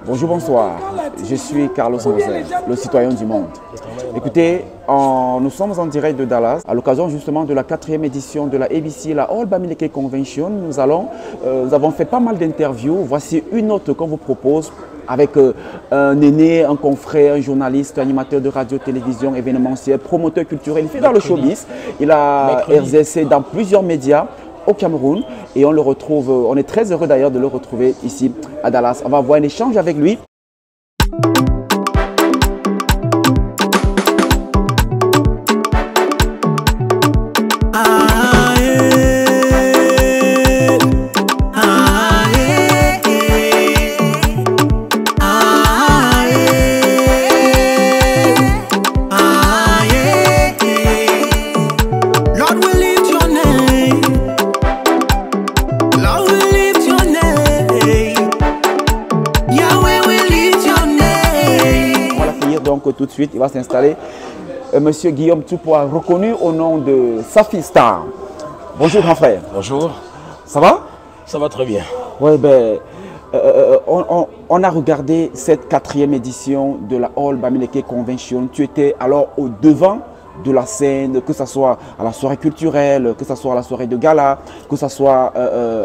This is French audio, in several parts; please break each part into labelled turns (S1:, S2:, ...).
S1: Bonjour, bonsoir. Je suis Carlos Moser, le citoyen du monde. Écoutez, nous sommes en direct de Dallas à l'occasion justement de la 4e édition de la ABC, la All Bamileke Convention. Nous avons fait pas mal d'interviews. Voici une autre qu'on vous propose avec un aîné, un confrère, un journaliste, animateur de radio, télévision, événementiel, promoteur culturel. Il fait dans le showbiz. Il a exercé dans plusieurs médias au Cameroun et on le retrouve, on est très heureux d'ailleurs de le retrouver ici à Dallas. On va avoir un échange avec lui. Tout de suite, il va s'installer. Monsieur Guillaume Tupou, reconnu au nom de Safi Star. Bonjour grand frère.
S2: Bonjour.
S1: Ça va?
S2: Ça va très bien.
S1: Oui, ben, on a regardé cette 4e édition de la All Bamileke Convention. Tu étais alors au devant de la scène, que ce soit à la soirée culturelle, que ce soit à la soirée de gala, que ce soit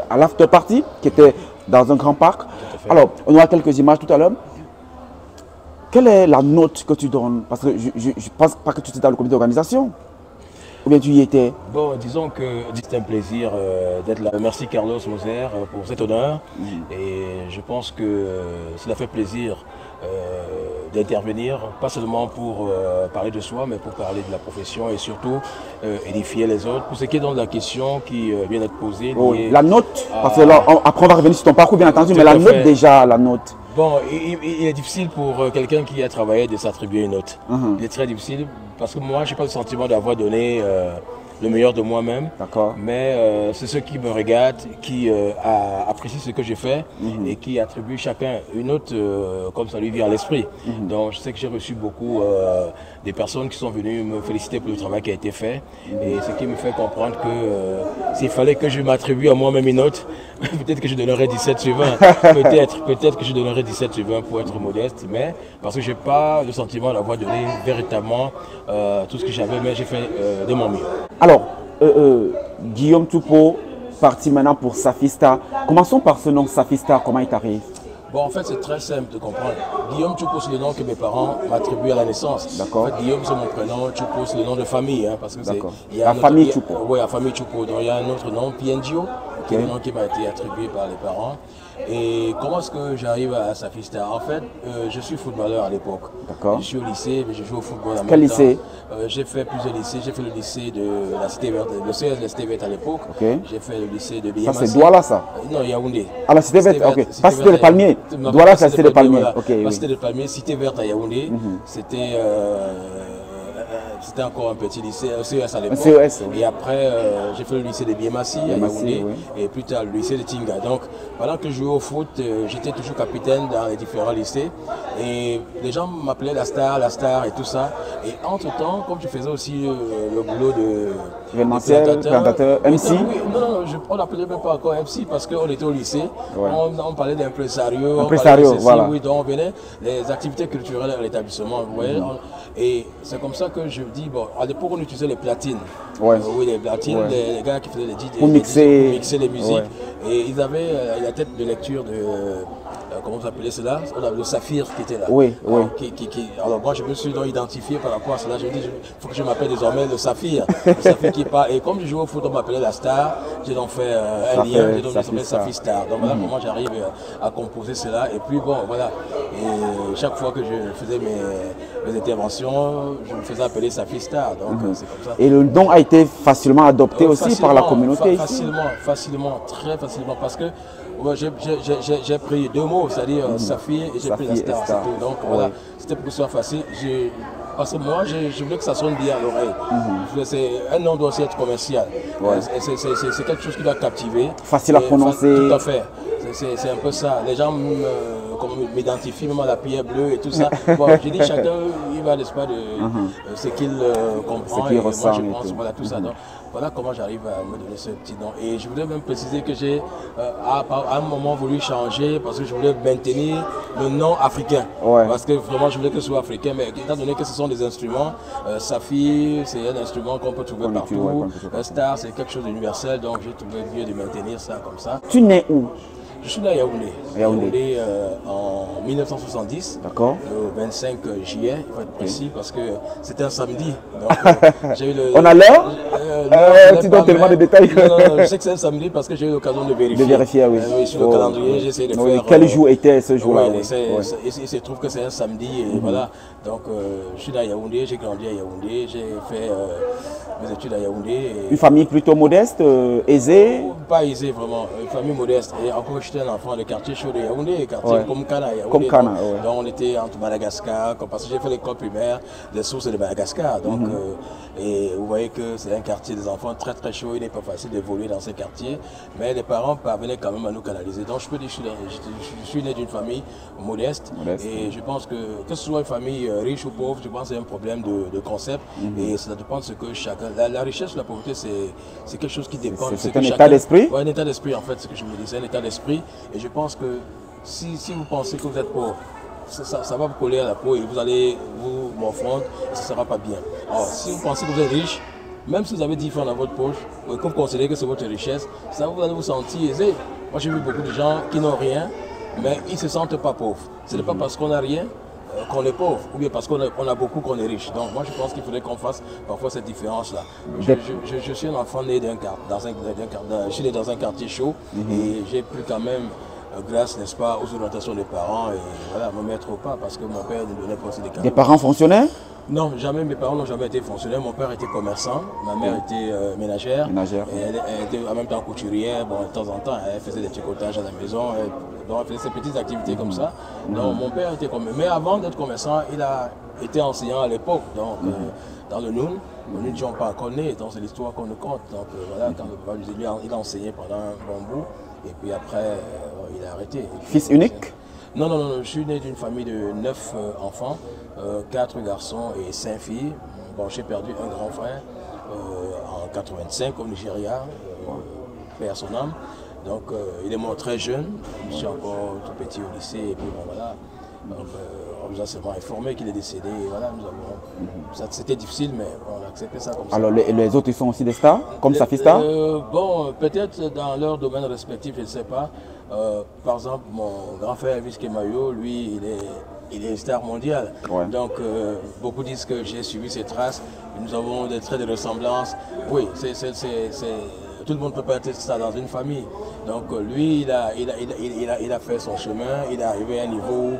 S1: à l'after party qui était dans un grand parc. Alors, on aura quelques images tout à l'heure. Quelle est la note que tu donnes? Parce que je ne pense pas que tu étais dans le comité d'organisation. Ou bien tu y étais?
S2: Bon, disons que c'est un plaisir d'être là. Merci Carlos Moser pour cet honneur. Et je pense que cela fait plaisir d'intervenir, pas seulement pour parler de soi, mais pour parler de la profession et surtout édifier les autres. Pour ce qui est donc de la question qui vient d'être posée.
S1: Oui. La note, parce que là, après on va revenir sur ton parcours bien entendu, mais la note déjà, la note.
S2: Bon, il est difficile pour quelqu'un qui a travaillé de s'attribuer une note. Il est très difficile parce que moi, je n'ai pas le sentiment d'avoir donné le meilleur de moi-même.
S1: D'accord.
S2: Mais c'est ceux qui me regardent, qui apprécient ce que j'ai fait et qui attribuent chacun une note comme ça lui vient à l'esprit. Donc je sais que j'ai reçu beaucoup des personnes qui sont venues me féliciter pour le travail qui a été fait. Et ce qui me fait comprendre que s'il fallait que je m'attribue à moi-même une note, peut-être que je donnerais 17 sur 20. Peut-être que je donnerais 17 sur 20 pour être modeste, mais parce que je n'ai pas le sentiment d'avoir donné véritablement tout ce que j'avais, mais j'ai fait de mon mieux.
S1: Alors, Guillaume Tupou, parti maintenant pour Safi Star. Commençons par ce nom Safi Star, comment il t'arrive?
S2: Bon, en fait, c'est très simple de comprendre. Guillaume Tupou, c'est le nom que mes parents m'attribuent à la naissance.
S1: D'accord.
S2: En fait, Guillaume, c'est mon prénom. Tupou, c'est le nom de famille. Hein, parce que
S1: la famille Tupou.
S2: Oui, la famille Tupou. Donc, il y a un autre nom, Piendio, qui est le nom qui m'a été attribué par les parents. Et comment est-ce que j'arrive à Safi Star? En fait, je suis footballeur à l'époque.
S1: D'accord.
S2: Je suis au lycée, mais je joue au football en même temps.
S1: Quel lycée?
S2: J'ai fait plusieurs lycées. J'ai fait le lycée de la Cité Verte, le CS de la Cité Verte à l'époque.
S1: Okay.
S2: J'ai fait le lycée de Biémassi.
S1: Ça, c'est Douala, ça?
S2: Non, Yaoundé.
S1: Ah, la Cité Verte, ok. Pas Cité des Palmiers. Douala, c'est la Cité des Palmiers.
S2: Voilà.
S1: Okay,
S2: La Cité des Palmiers, Cité Verte à Yaoundé. C'était encore un petit lycée, un CES à l'époque.
S1: CES, oui.
S2: Et après, j'ai fait le lycée de Biémassi à Yaoundé,
S1: oui.
S2: et plus tard le lycée de Tinga. Donc, pendant que je jouais au foot, j'étais toujours capitaine dans les différents lycées. Et les gens m'appelaient la star et tout ça. Et entre-temps, comme je faisais aussi le boulot de
S1: présentateur, MC.
S2: Non, on n'appelait même pas encore MC parce qu'on était au lycée. Ouais. On parlait d'impresario.
S1: Voilà.
S2: Oui, donc on venait les activités culturelles à l'établissement. Vous voyez, et c'est comme ça que je dis, bon, à l'époque on utilisait les platines.
S1: Ouais.
S2: Oui, les platines, les gars qui faisaient les DJ,
S1: pour mixer
S2: les musiques. Ouais. Et ils avaient la tête de lecture de, comment vous appelez cela? On avait le saphir qui était là.
S1: Oui, oui.
S2: Alors moi je me suis donc identifié par rapport à cela. Je me dis, il faut que je m'appelle désormais le saphir. Le saphir qui part. Et comme je jouais au foot, on m'appelait la star. J'ai donc fait un lien, j'ai donc m'appelé Safi Star. Donc voilà comment j'arrive à composer cela. Et puis bon, voilà. Et chaque fois que je faisais mes interventions, je me faisais appeler Safi Star. Donc c'est comme ça.
S1: Et le nom a été facilement adopté aussi par la communauté
S2: facilement, très facilement. Parce que j'ai pris deux mots, c'est-à-dire Safi et j'ai pris la star. Donc voilà, c'était pour que ce soit facile. Parce que moi, je voulais que ça sonne bien à l'oreille. Un nom doit aussi être commercial. C'est quelque chose qui doit captiver.
S1: Facile à prononcer.
S2: Tout à fait. C'est un peu ça. Les gens m'identifier même à la pierre bleue et tout ça. Bon, j'ai dit chacun, il va, n'est-ce pas, de ce qu'il comprend.
S1: Ce qu'il
S2: et
S1: ressent.
S2: moi, je pense, voilà, tout ça. Donc, voilà comment j'arrive à me donner ce petit nom. Et je voulais même préciser que j'ai à un moment voulu changer parce que je voulais maintenir le nom africain.
S1: Ouais.
S2: Parce que vraiment je voulais que ce soit africain, mais étant donné que ce sont des instruments, Saphir c'est un instrument qu'on peut trouver partout, Star c'est quelque chose d'universel, donc j'ai trouvé mieux de maintenir ça comme ça.
S1: Tu nais où?
S2: Je suis né à Yaoundé. Yaoundé en 1970,
S1: d'accord,
S2: le 25 juillet, il faut être précis, parce que c'était un samedi. Donc, j'ai eu
S1: on a l'heure
S2: tu
S1: donnes tellement de détails.
S2: Non, je sais que c'est un samedi parce que j'ai eu l'occasion de vérifier.
S1: De vérifier, oui.
S2: Oui, sur le calendrier, j'essaie de faire...
S1: Quel jour était ce jour-là?
S2: Il se trouve que c'est un samedi, et voilà. Donc, je suis né à Yaoundé, j'ai grandi à Yaoundé, j'ai fait mes études à Yaoundé.
S1: Une famille plutôt modeste, aisée?
S2: Pas aisée, vraiment. Une famille modeste. Et encore, j'étais un enfant de quartier chaud de Yaoundé, quartier comme Kana à Yaoundé.
S1: Comme Kana,
S2: donc, on était entre Madagascar, parce que j'ai fait l'école primaire des sources de Madagascar. Donc, et vous voyez que c'est un quartier des enfants très très chaud, il n'est pas facile d'évoluer dans ces quartiers, mais les parents parvenaient quand même à nous canaliser. Donc je peux dire que je suis né d'une famille modeste, et je pense que ce soit une famille riche ou pauvre, je pense que c'est un problème de concept, et ça dépend de ce que chacun... La richesse ou la pauvreté, c'est quelque chose qui dépend.
S1: C'est un état d'esprit?
S2: Oui, un état d'esprit en fait, ce que je me dis, c'est un état d'esprit, et je pense que si vous pensez que vous êtes pauvre, ça va vous coller à la peau et vous allez vous morfondre et ça ne sera pas bien. Alors, si vous pensez que vous êtes riche, même si vous avez 10 francs dans votre poche, et que vous considérez que c'est votre richesse, ça vous allez vous sentir aisé. Moi, j'ai vu beaucoup de gens qui n'ont rien, mais ils ne se sentent pas pauvres. Ce n'est pas parce qu'on n'a rien qu'on est pauvre, ou bien parce qu'on a beaucoup qu'on est riche. Donc moi, je pense qu'il faudrait qu'on fasse parfois cette différence-là. Je suis un enfant né je suis né dans un quartier chaud, et j'ai pu quand même... grâce, n'est-ce pas, aux orientations des parents, et voilà, me mettre au pas, parce que mon père nous donnait pas aussi des cadeaux.
S1: Des parents fonctionnaires?
S2: Non, jamais, mes parents n'ont jamais été fonctionnaires. Mon père était commerçant, ma mère était ménagère. Et elle était en même temps couturière. Bon, de temps en temps, elle faisait des tricotages à la maison. Donc, elle faisait ces petites activités comme ça. Donc, mon père était commerçant. Mais avant d'être commerçant, il a été enseignant à l'époque. Donc, dans le Noun, nous n'étions pas encore nés. Donc, c'est l'histoire qu'on nous compte. Donc, voilà, quand le papa nous dit, il a enseigné pendant un bon bout. Et puis après, il a arrêté.
S1: Fils unique?
S2: Non, je suis né d'une famille de 9 enfants, 4 garçons et 5 filles. Bon, j'ai perdu un grand frère en 85 au Nigeria, paix à son âme. Donc il est mort très jeune, je suis encore tout petit au lycée, et puis bon voilà. Donc, on nous a seulement informé qu'il est décédé, et voilà, nous avons... C'était difficile, mais on a accepté ça comme ça.
S1: Alors les autres, ils sont aussi des stars, comme Saphir Star?
S2: Bon, peut-être dans leur domaine respectif, je ne sais pas. Par exemple, mon grand frère Elvis Kemayo, lui, il est star mondial.
S1: Ouais.
S2: Donc, beaucoup disent que j'ai suivi ses traces. Nous avons des traits de ressemblance. Oui, tout le monde ne peut pas être ça dans une famille. Donc, lui, il a fait son chemin. Il est arrivé à un niveau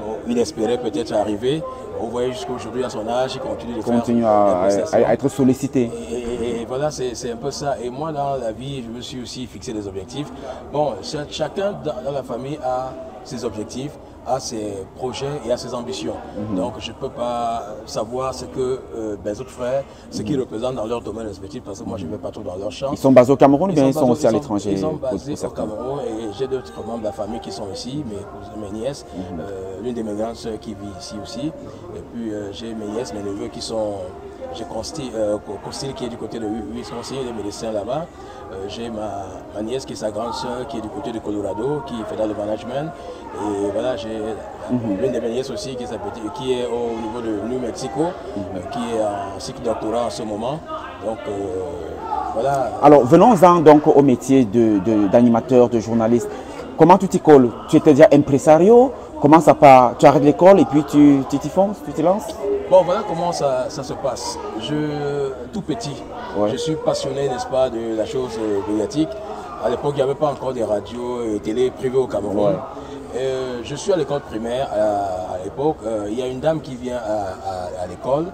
S2: où il espérait peut-être arriver. Vous voyez, jusqu'à aujourd'hui, à son âge, il continue de faire...
S1: continue à être sollicité.
S2: Et voilà, c'est un peu ça. Et moi, dans la vie, je me suis aussi fixé des objectifs. Bon, chacun dans la famille a ses objectifs, a ses projets et a ses ambitions. Donc, je ne peux pas savoir ce que mes autres frères, ce qu'ils représentent dans leur domaine respectif, parce que moi, je ne vais pas trop dans leur champ.
S1: Ils sont basés au Cameroun ou bien ils sont aussi à l'étranger?
S2: Ils sont basés au Cameroun, et j'ai d'autres membres de la famille qui sont ici, mes nièces, l'une de mes grandes soeurs qui vit ici aussi. Et puis, j'ai mes nièces, mes neveux qui sont... J'ai Costil qui est du côté de Wisconsin, il est médecin là-bas. J'ai ma nièce qui est sa grande soeur qui est du côté de Colorado, qui fait dans le management. Et voilà, j'ai l'une de mes nièces aussi qui est au niveau de New Mexico, qui est en cycle doctorat en ce moment. Donc voilà. Alors
S1: venons-en donc au métier d'animateur, de journaliste. Comment tu t'y colles? Tu étais déjà impresario? Comment ça part? Tu arrêtes l'école et puis tu t'y fonces, tu t'y lances?
S2: Bon, voilà comment ça se passe. Tout petit, je suis passionné, n'est-ce pas, de la chose médiatique. À l'époque, il n'y avait pas encore des radios et télé privées au Cameroun. Je suis à l'école primaire à l'époque. Il y a une dame qui vient à l'école.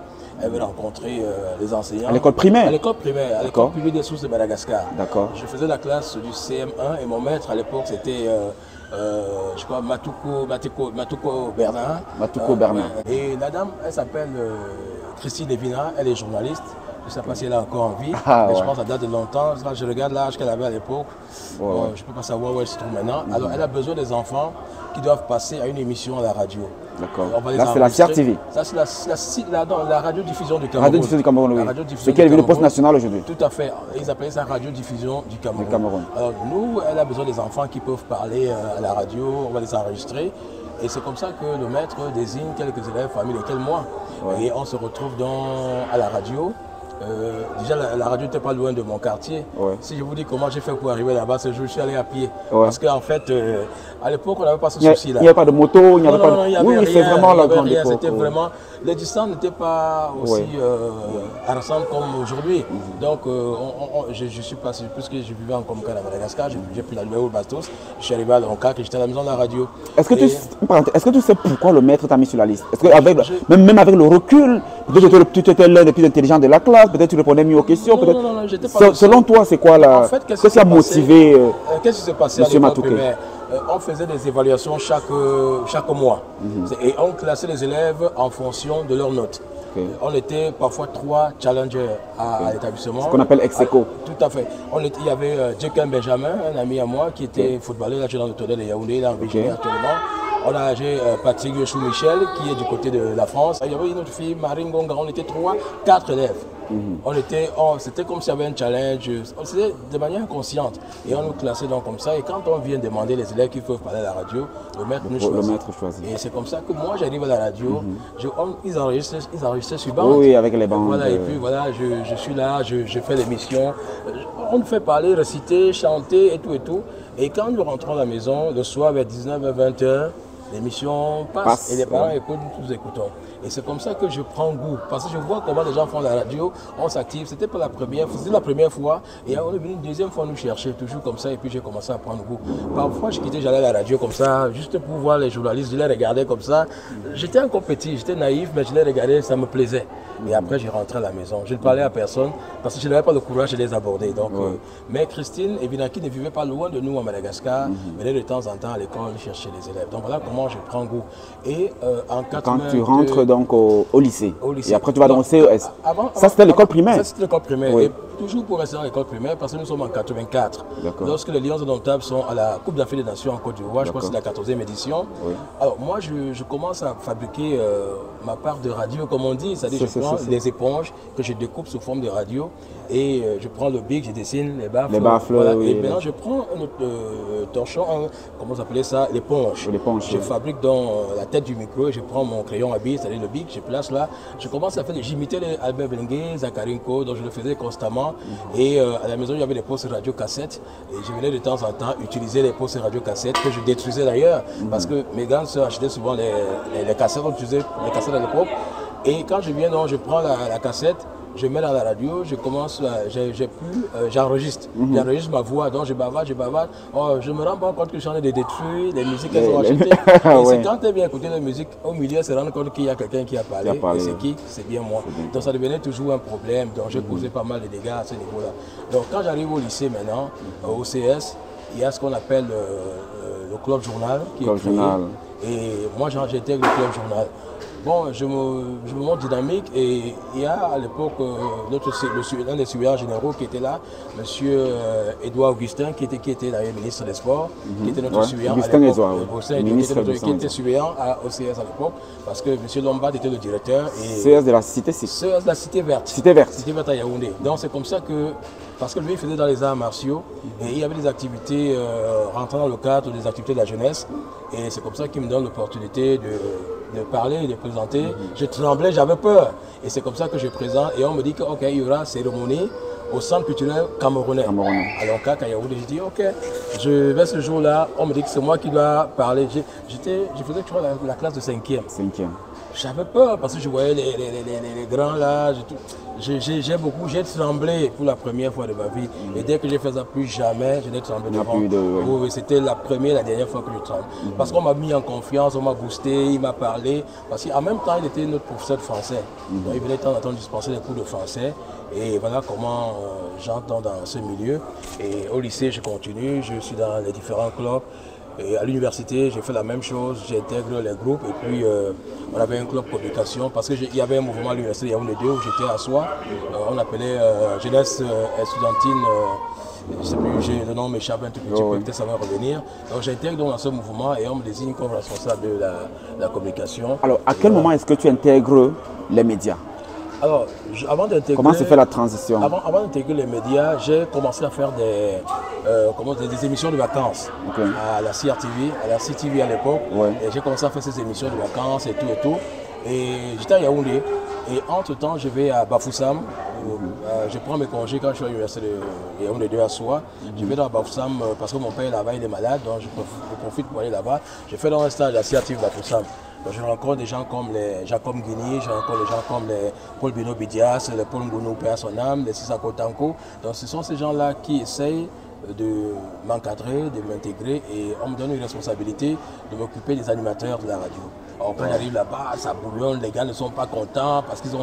S2: Elle veut rencontrer les enseignants. À l'école primaire? À l'école primaire, à l'école publique des sources de Madagascar. D'accord. Je faisais la classe du CM1 et mon maître à l'époque c'était... je crois Matuko Bernard. Matuko Bernard. Et la dame, elle s'appelle Christine Levina, elle est journaliste. Je ne sais pas si elle a encore envie, mais je pense que ça date de longtemps. Quand je regarde l'âge qu'elle avait à l'époque, je ne peux pas savoir où elle se trouve maintenant. Alors, elle a besoin des enfants qui doivent passer à une émission à la radio.
S1: D'accord. Là, c'est la CRTV.
S2: Ça, c'est la radiodiffusion du Cameroun.
S1: Radiodiffusion du Cameroun, oui. C'est qui est le poste national aujourd'hui.
S2: Tout à fait. Ils appellent ça radiodiffusion du Cameroun. Alors, nous, elle a besoin des enfants qui peuvent parler à la radio, on va les enregistrer. Et c'est comme ça que le maître désigne quelques élèves parmi lesquels moi. Et on se retrouve à la radio. Déjà, la radio n'était pas loin de mon quartier. Si je vous dis comment j'ai fait pour arriver là-bas, ce jour, je suis allé à pied. Parce qu'en fait, à l'époque, on n'avait pas ce souci-là.
S1: Il n'y avait pas de moto, il n'y avait pas de...
S2: Oui,
S1: c'est vraiment la grande époque.
S2: C'était vraiment... Les distances n'étaient pas aussi rassemblées comme aujourd'hui. Donc, je suis passé, puisque je vivais en Comcane à Madagascar, j'ai pris la numéro Bastos, je suis arrivé à Loncac et j'étais à la maison de la radio.
S1: Est-ce que tu sais pourquoi le maître t'a mis sur la liste? Est-ce que même avec le recul, peut-être que tu étais l'un des plus intelligents de la classe, peut-être tu répondais mieux aux questions.
S2: Non, j'étais pas...
S1: Selon toi, c'est quoi la... Qu'est-ce qui a motivé
S2: qu'est-ce qui s'est passé à l'époque primaire? On faisait des évaluations chaque mois et on classait les élèves en fonction de leurs notes. On était parfois 3 challengers à l'établissement.
S1: Ce qu'on appelle ex-aequo.
S2: Tout à fait. Il y avait Jekyll Benjamin, un ami à moi qui était footballeur, là, dans le tonnerre de Yaoundé, il est en Virginie actuellement. On a Patrick Chou-Michel qui est du côté de la France. Il y avait une autre fille, Marine Gonga, on était 4 élèves. C'était comme s'il y avait un challenge, c'était de manière inconsciente. Et on nous classait donc comme ça. Et quand on vient demander les élèves qui peuvent parler à la radio, le maître nous choisit. Et c'est comme ça que moi j'arrive à la radio, ils enregistraient sur bande.
S1: Oui, avec les bandes.
S2: Voilà, et puis voilà, je suis là, je fais l'émission. On nous fait parler, réciter, chanter et tout. Et quand nous rentrons à la maison, le soir vers 19h, 20h, l'émission passe et les parents écoutent, nous écoutons. Et c'est comme ça que je prends goût, parce que je vois comment les gens font la radio, on s'active, c'était pas la première fois, c'était la première fois, et on est venu une deuxième fois nous chercher, toujours comme ça, et puis j'ai commencé à prendre goût. Parfois je quittais, j'allais à la radio comme ça, juste pour voir les journalistes, je les regardais comme ça. J'étais encore petit, j'étais naïf, mais je les regardais, ça me plaisait. Et après j'ai rentré à la maison, je ne parlais à personne, parce que je n'avais pas le courage de les aborder. Donc, mais Christine et Vinaki ne vivaient pas loin de nous à Madagascar, venaient de temps en temps à l'école chercher les élèves. Donc voilà comment je prends goût. Et en 82,
S1: quand tu rentres donc au lycée, et après tu vas dans le CES. Ça c'était l'école primaire.
S2: Ça c'était l'école primaire. Et toujours pour rester dans l'école primaire, parce que nous sommes en 84. Lorsque les Lions indomptables sont à la Coupe d'Afrique des Nations en Côte d'Ivoire, je crois que c'est la 14e édition. Alors moi je commence à fabriquer ma part de radio, comme on dit, c'est-à-dire je prends les éponges que je découpe sous forme de radio et je prends le bic, je dessine les baffles. Voilà. Et maintenant je prends un autre torchon, comment vous appelez ça, l'éponge. Je fabrique dans la tête du micro et je prends mon crayon à billes, c'est-à-dire le bic, je place là. Je commence à faire, j'imitais Albert Bengué, Zakarinko, donc je le faisais constamment. Et à la maison il y avait des postes radio cassettes et je venais de temps en temps utiliser les postes radio cassettes que je détruisais d'ailleurs parce que mes grandes sœurs achetaient souvent les cassettes, on utilisait les cassettes à l'époque. Et quand je viens, donc, je prends la cassette, je mets dans la radio, je commence, j'enregistre. J'enregistre ma voix, donc je bavarde. Oh, je me rends pas compte que j'en ai des détruits, des musiques qu'elles ont achetées. Et c'est quand tu viens écouter la musique, au milieu, se rendre compte qu'il y a quelqu'un qui a parlé. Et c'est qui? C'est bien moi. Donc ça devenait toujours un problème. Donc j'ai causé pas mal de dégâts à ce niveau-là. Donc quand j'arrive au lycée maintenant, au CS, il y a ce qu'on appelle le club journal qui est créé. Et moi j'étais avec le club journal. Bon, je me montre dynamique et il y a à l'époque l'un des surveillants généraux qui était là, M. Edouard Augustin, qui était d'ailleurs ministre des Sports, qui était notre surveillant à l'époque, qui était surveillant au CS à l'époque, parce que M. Lombard était le directeur.
S1: CS de la cité
S2: CS de la cité verte.
S1: Cité verte.
S2: Cité verte à Yaoundé. Donc c'est comme ça que, parce que lui il faisait dans les arts martiaux, et il y avait des activités rentrant dans le cadre des activités de la jeunesse, et c'est comme ça qu'il me donne l'opportunité de parler, de présenter. Je tremblais, j'avais peur. Et c'est comme ça que je présente. Et on me dit qu'il y aura cérémonie au centre culturel camerounais. Alors, à Yaoundé, je dis ok, je vais ce jour-là. On me dit que c'est moi qui dois parler. Je faisais toujours la classe de 5e. J'avais peur parce que je voyais les grands là. J'ai tremblé pour la première fois de ma vie. Et dès que j'ai fait ça, plus jamais je n'ai tremblé devant. C'était la première et la dernière fois que je tremble. Parce qu'on m'a mis en confiance, on m'a boosté, il m'a parlé. Parce qu'en même temps, il était notre professeur de français. Donc, il venait de temps en temps dispenser des cours de français. Et voilà comment j'entends dans ce milieu. Et au lycée, je continue, je suis dans les différents clubs. Et à l'université, j'ai fait la même chose, j'ai intégré les groupes et puis on avait un club communication parce qu'il y avait un mouvement à l'université Yaoundé 2 où j'étais à soi. On appelait jeunesse estudiantine, je sais plus, le nom m'échappe un tout petit peu, peut-être ça va revenir. Donc j'intègre dans ce mouvement et on me désigne comme responsable de la communication.
S1: Alors à quel moment est-ce que tu intègres les médias?
S2: Alors, avant d'intégrer...
S1: Comment se fait la transition?
S2: Avant d'intégrer les médias, j'ai commencé à faire des émissions de vacances à la CRTV, à la CTV à l'époque. Et j'ai commencé à faire ces émissions de vacances et tout et tout. Et j'étais à Yaoundé. Et entre-temps, je vais à Bafoussam. Je prends mes congés quand je suis à l'université de Yaoundé 2 à Soie. Je vais dans Bafoussam parce que mon père là-bas, il est malade. Donc je profite pour aller là-bas. Je fais dans un stage à la CRTV Bafoussam. Donc, je rencontre des gens comme les Jacob Guigny, je rencontre des gens comme les Paul Bino Bidias, les Paul Ngounou, Père son âme, les Sissako Tanko. Donc ce sont ces gens-là qui essayent de m'encadrer, de m'intégrer et on me donne une responsabilité de m'occuper des animateurs de la radio. Alors quand j'arrive là-bas, ça bouillonne, les gars ne sont pas contents parce qu'ils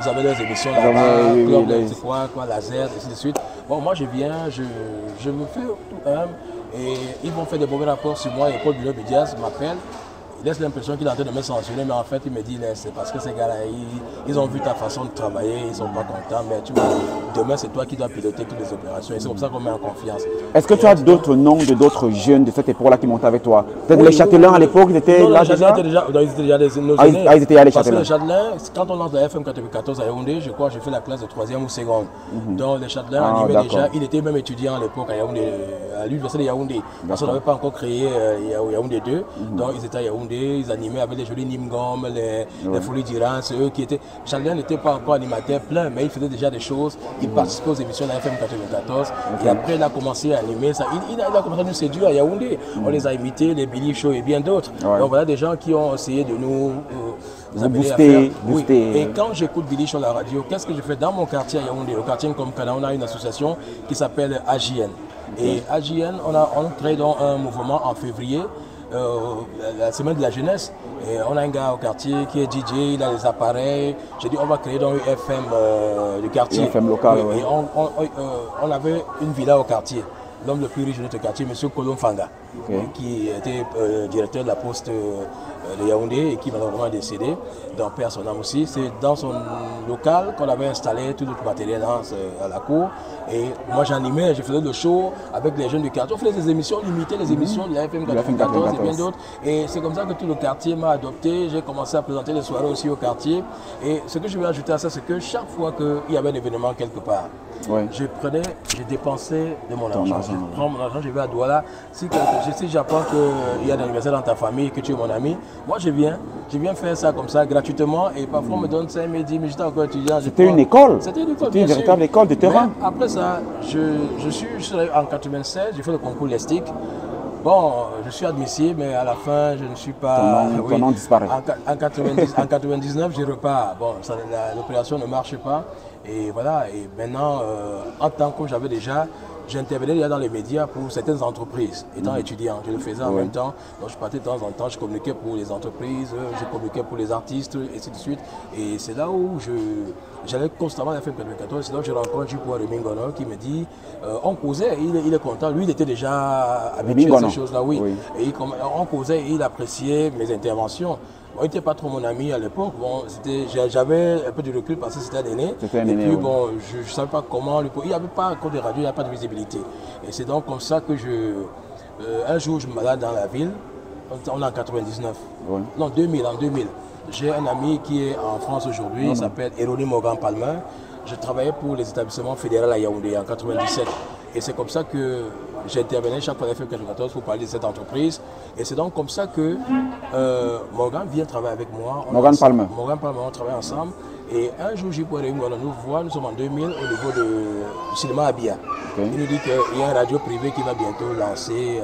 S2: avaient leurs émissions là-bas, c'est quoi, laser, et ainsi de suite. Bon, moi je viens, je me fais tout et ils vont faire des mauvais rapports sur moi et Paul Bino Bidias m'appelle. Il laisse l'impression qu'il est en train de me censurer, mais en fait, il me dit, c'est parce que ces gars-là, ils ont vu ta façon de travailler, ils ne sont pas contents, mais tu vois, demain, c'est toi qui dois piloter toutes les opérations, et c'est comme ça qu'on met en confiance.
S1: Est-ce que tu as d'autres noms de d'autres jeunes de cette époque-là qui montaient avec toi? Peut-être les Châtelains à l'époque, ils étaient là déjà?
S2: Ils étaient déjà nos aînés.
S1: Ils étaient là, les
S2: Parce que
S1: Châtelains.
S2: les Châtelains, quand on lance la FM 94 à Yaoundé, je crois que j'ai fait la classe de 3e ou seconde. Donc les Châtelains animaient déjà, il était même étudiant à l'époque à Yaoundé, à l'université de Yaoundé. Parce qu'on n'avait pas encore créé Yaoundé 2, donc ils étaient à Yaoundé, ils animaient avec les jolis Nimgom, les Folies d'Iran, c'est eux qui étaient... Châtelain n'était pas encore animateur plein, mais il faisait déjà des choses, il participait aux émissions de la FM 94, et après il a commencé à animer ça. Il a commencé à nous séduire à Yaoundé. On les a imités, les Billy Show et bien d'autres. Donc voilà des gens qui ont essayé de nous
S1: booster.
S2: Et quand j'écoute Billy Show à la radio, qu'est-ce que je fais dans mon quartier à Yaoundé? Au quartier comme Kana, on a une association qui s'appelle AJN. Et AJN, on crée donc un mouvement en février, la semaine de la jeunesse. Et on a un gars au quartier qui est DJ, il a les appareils. J'ai dit on va créer donc une FM du quartier.
S1: Une FM locale,
S2: Et on avait une villa au quartier. L'homme le plus riche de notre quartier, M. Kolom Fanga, qui était directeur de la poste de Yaoundé et qui malheureusement est décédé, donc père son âme aussi. C'est dans son local qu'on avait installé tout notre matériel à la cour. Et moi j'animais, je faisais le show avec les jeunes du quartier. On faisait des émissions limitées, les émissions de la FM 94 et bien d'autres. Et c'est comme ça que tout le quartier m'a adopté. J'ai commencé à présenter les soirées aussi au quartier. Et ce que je veux ajouter à ça, c'est que chaque fois qu'il y avait un événement quelque part, je dépensais de mon argent. Je prends mon argent, je vais à Douala. Si j'apprends qu'il y a un anniversaire dans ta famille, que tu es mon ami, moi je viens faire ça comme ça gratuitement et parfois on me donne 5 000, 10 000, j'étais encore étudiant.
S1: C'était une école?
S2: C'était une école,
S1: c'était une véritable école de terrain.
S2: Mais après ça, je suis en 96, j'ai fait le concours lestique. Bon, je suis admissible, mais à la fin, je ne suis pas...
S1: Ton nom disparaît.
S2: En 99, je repars. Bon, l'opération ne marche pas. Et voilà, et maintenant, en tant que j'avais déjà, j'intervenais déjà dans les médias pour certaines entreprises. Étant étudiant, je le faisais en même temps. Donc je partais de temps en temps, je communiquais pour les entreprises, je communiquais pour les artistes, et ainsi de suite. Et c'est là où j'allais constamment à la FM 94. C'est là où je rencontre Jupo Remingono qui me dit, on causait, il est content. Lui, il était déjà habitué à ces choses-là, Et on causait, il appréciait mes interventions. Bon, il n'était pas trop mon ami à l'époque. Bon, j'avais un peu de recul parce que c'était un aîné. Et puis, bon, je ne savais pas comment. Il n'y avait pas encore de radio, il n'y avait pas de visibilité. Et c'est donc comme ça que un jour, je me balade dans la ville. On est en 99. Non, en 2000. J'ai un ami qui est en France aujourd'hui. Il s'appelle Hérony Morgan Palmer. Je travaillais pour les établissements fédéraux à Yaoundé en 97. Et c'est comme ça que j'intervenais chaque fois à la FM 94 pour parler de cette entreprise. Et c'est donc comme ça que Morgan vient travailler avec moi.
S1: Morgan Palmer,
S2: on travaille ensemble. Et un jour, Jupo Remingono nous voit, nous sommes en 2000 au niveau du cinéma Abia. Il nous dit qu'il y a une radio privée qui va bientôt lancer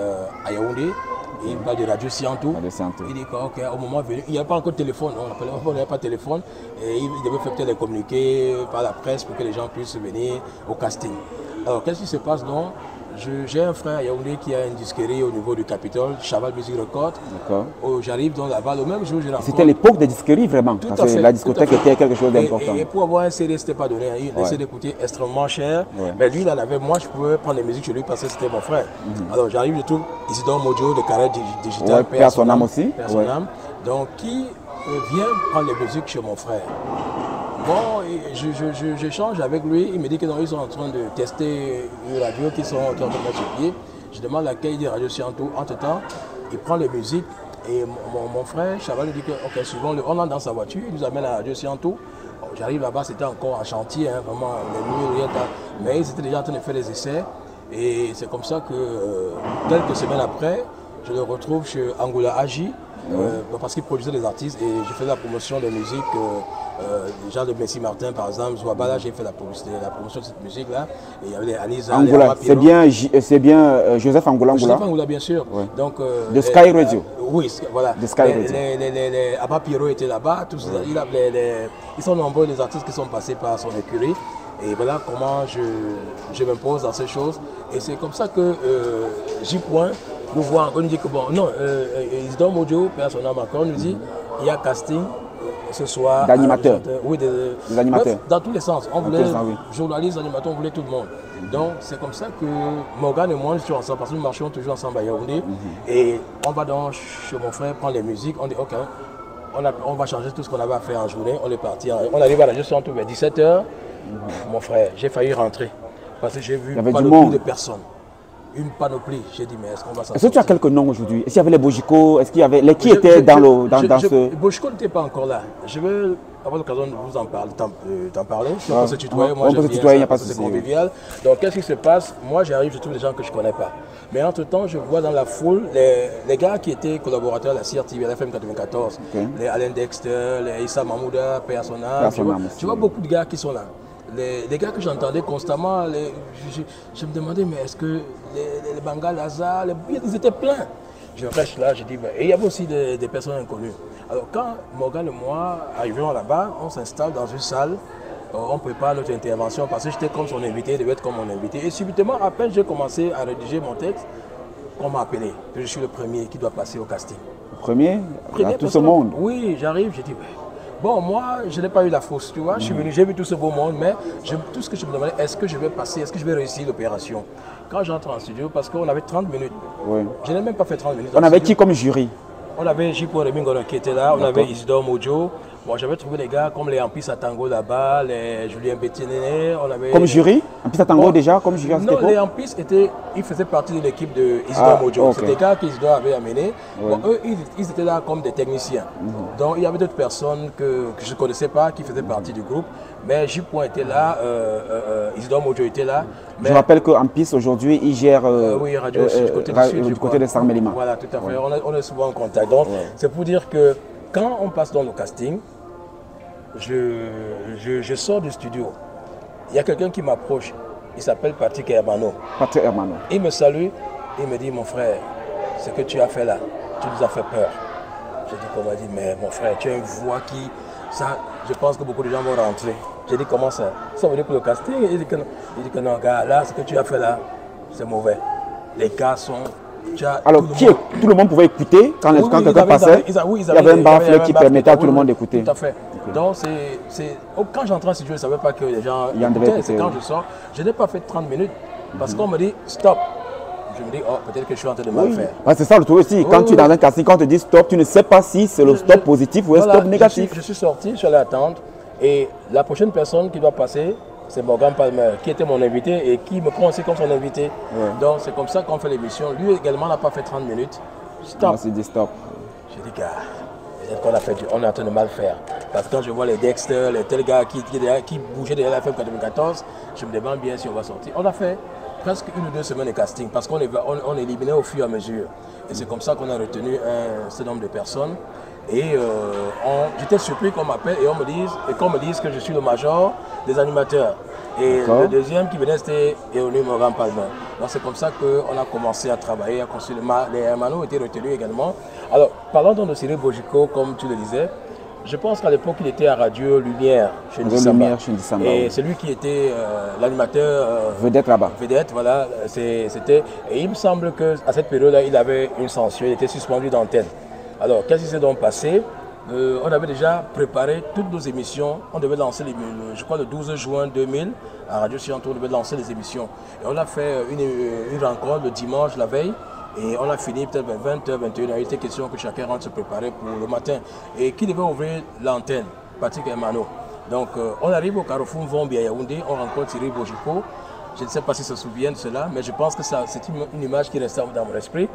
S2: à Yaoundé. Il parle de Radio Siantou. Il dit qu'au moment venu, il n'y a pas encore de téléphone. On n'avait pas de téléphone. Et il devait faire peut-être des communiqués par la presse pour que les gens puissent venir au casting. Alors, qu'est-ce qui se passe donc? J'ai un frère à Yaoundé qui a une disquerie au niveau du Capitole, Chaval Music Record. J'arrive donc là-bas le même jour, je rencontre.
S1: C'était l'époque des disqueries vraiment,
S2: tout
S1: parce
S2: à
S1: que
S2: fait,
S1: la discothèque était quelque chose d'important.
S2: Et pour avoir un CD, c'était pas donné. Un CD coûtait extrêmement cher. Mais lui, il en avait. Moi, je pouvais prendre les musiques chez lui parce que c'était mon frère. Alors j'arrive, je trouve Isidore Mojo de Carré Digital,
S1: Père son âme aussi.
S2: Père son âme. Donc qui vient prendre les musiques chez mon frère. Bon, j'échange avec lui, il me dit qu'ils sont en train de tester une radio qui sont en train de mettre sur pied. Je demande laquelle il dit Radio Sianto. Entre-temps, il prend les musiques et mon frère, Chaval, lui dit que, ok, souvent, on entre dans sa voiture, il nous amène à Radio Sianto. Bon, j'arrive là-bas, c'était encore en chantier, hein, vraiment, les nuits, rien, mais ils étaient déjà en train de faire des essais. Et c'est comme ça que, quelques semaines après, je le retrouve chez Angoula Agi. Parce qu'il produisait des artistes et je faisais la promotion de musique, déjà de Messi Martin par exemple, Zouabala, j'ai fait la promotion de cette musique-là. Et il y avait les Anisa,
S1: Angoula, c'est bien Joseph Angoula.
S2: Joseph Angoula, bien sûr.
S1: Ouais.
S2: Donc,
S1: de Sky Radio.
S2: Oui, voilà.
S1: De Sky Radio.
S2: Les Abba Pierrot étaient là-bas, ils sont nombreux les artistes qui sont passés par son écurie. Et voilà comment je m'impose dans ces choses. Et c'est comme ça que j'y pointe. Nous voyons, on nous dit que bon, non, Isidore Mojo, Père son âme encore, on nous dit il y a casting ce soir.
S1: D'animateurs.
S2: Oui,
S1: des animateurs.
S2: Bref, dans tous les sens. On voulait journalistes, animateurs, on voulait tout le monde. Donc c'est comme ça que Morgan et moi, nous sommes ensemble, parce que nous marchons toujours ensemble à Yaoundé. Et on va donc chez mon frère prendre les musiques. On dit ok, on va changer tout ce qu'on avait à faire en journée. On est parti. On arrive à la gestion vers 17h. Mon frère, j'ai failli rentrer parce que j'ai vu pas de personnes. Une panoplie. J'ai dit, mais est-ce qu'on va s'en sortir?
S1: Est-ce que tu as quelques noms aujourd'hui? Est-ce qu'il y avait les Bojiko? Est-ce qu'il y avait les qui étaient dans ce...
S2: Bojiko n'était pas encore là. Je vais avoir l'occasion de vous en parler. Si on peut se tutoyer, moi j'aime bien ça, c'est convivial. Donc qu'est-ce qui se passe? Moi j'arrive, je trouve des gens que je ne connais pas. Mais entre-temps, je vois dans la foule les gars qui étaient collaborateurs à la CRTV, à la FM 94. Les Alain Dexter, les Issa Mahmouda, Père son âme. Tu vois beaucoup de gars qui sont là. Les gars que j'entendais constamment, je me demandais, mais est-ce que les Banga, Lazare, ils étaient pleins. Je reste là, je dis, et il y avait aussi des personnes inconnues. Alors quand Morgan et moi arrivons là-bas, on s'installe dans une salle, on prépare notre intervention parce que j'étais comme son invité, il devait être comme mon invité. Et subitement, à peine j'ai commencé à rédiger mon texte, on m'a appelé, que je suis le premier qui doit passer au casting.
S1: Le premier à tout ce monde?
S2: Oui, j'arrive, je dis, bon, moi, je n'ai pas eu la fausse, tu vois. Je suis venu, j'ai vu tout ce beau monde, mais tout ce que je me demandais, est-ce que je vais passer, est-ce que je vais réussir l'opération? Quand j'entre en studio, parce qu'on avait 30 minutes, je n'ai même pas fait 30 minutes.
S1: On avait qui comme jury?
S2: On avait J.P. Remingolo qui était là, on avait Isidore Mojo. Bon, j'avais trouvé des gars comme les Ampis Atango là-bas, les Julien Bettiné.
S1: Comme jury? Ampis Atango déjà, comme jury?
S2: Non, les Ampis ils faisaient partie de l'équipe de Isidore Mojo. C'était des gars qu'Isidore avait amenés. Bon, eux, ils étaient là comme des techniciens. Donc, il y avait d'autres personnes que je ne connaissais pas qui faisaient partie du groupe. Mais J.P. était là, Isidore Mojo était là. Mais...
S1: Je rappelle qu'Ampis aujourd'hui, il gère
S2: oui, Radio
S1: du côté de Sarmelima.
S2: Voilà, tout à fait. On est souvent en contact. Donc, c'est pour dire que quand on passe dans le casting, je sors du studio. Il y a quelqu'un qui m'approche. Il s'appelle Patrick Hermano.
S1: Patrick Hermano.
S2: Il me salue. Il me dit, mon frère, ce que tu as fait là, tu nous as fait peur. Je dis, comment dit, mais mon frère, tu as une voix qui... Ça, je pense que beaucoup de gens vont rentrer. J'ai dit, comment ça? Ça veut dire pour le casting? Il dit que non, gars, là, ce que tu as fait là, c'est mauvais. Les gars sont...
S1: Alors, tout le monde pouvait écouter quand quelqu'un passait? Il y avait un baffle qui permettait à tout le monde d'écouter.
S2: Tout à fait. Donc, quand j'entre en studio, je ne savais pas que les gens écoutaient. C'est quand je sors. Je n'ai pas fait 30 minutes parce qu'on me dit stop. Je me dis, oh, peut-être que je suis en train de mal faire.
S1: C'est ça le truc aussi. Quand tu es dans un casting, quand on te dit stop, tu ne sais pas si c'est le stop positif ou un stop négatif.
S2: Je suis sorti, je suis allé attendre. Et la prochaine personne qui doit passer, c'est Morgan Palmer, qui était mon invité et qui me prend aussi comme son invité. Donc c'est comme ça qu'on fait l'émission. Lui également n'a pas fait 30 minutes. Stop.
S1: C'est dit stop.
S2: J'ai dit, gars, peut-être qu'on est en train de mal faire. Parce que quand je vois les Dexter, les tels gars qui bougeaient derrière la FM 94, je me demande bien si on va sortir. On a fait presque 1 ou 2 semaines de casting parce qu'on éliminait au fur et à mesure. Et c'est comme ça qu'on a retenu un certain nombre de personnes. Et j'étais surpris qu'on m'appelle et qu'on me dise que je suis le major des animateurs. Et le deuxième qui venait, c'était Eoné Morgan Palmer. Donc c'est comme ça qu'on a commencé à travailler, à construire. Les Hermanos étaient retenus également. Alors, parlons donc de Cyril Bojiko, comme tu le disais. Je pense qu'à l'époque, il était à Radio Lumière chez Ndissamba. Et c'est lui qui était l'animateur
S1: vedette là-bas.
S2: Vedette, voilà. C'était. Et il me semble qu'à cette période-là, il avait une sanction, il était suspendu d'antenne. Alors, qu'est-ce qui s'est donc passé? On avait déjà préparé toutes nos émissions. On devait lancer, je crois, le 12 juin 2000, à Radio Sianto, on devait lancer les émissions. Et on a fait une rencontre le dimanche, la veille. Et on a fini peut-être vers 20h, 21h. Il était question que chacun rentre se préparer pour le matin. Et qui devait ouvrir l'antenne? Patrick Hermano. Donc on arrive au carrefour Vombi à Yaoundé, on rencontre Thierry Bojiko. Je ne sais pas s'ils se souviennent de cela, mais je pense que c'est une image qui reste dans mon esprit.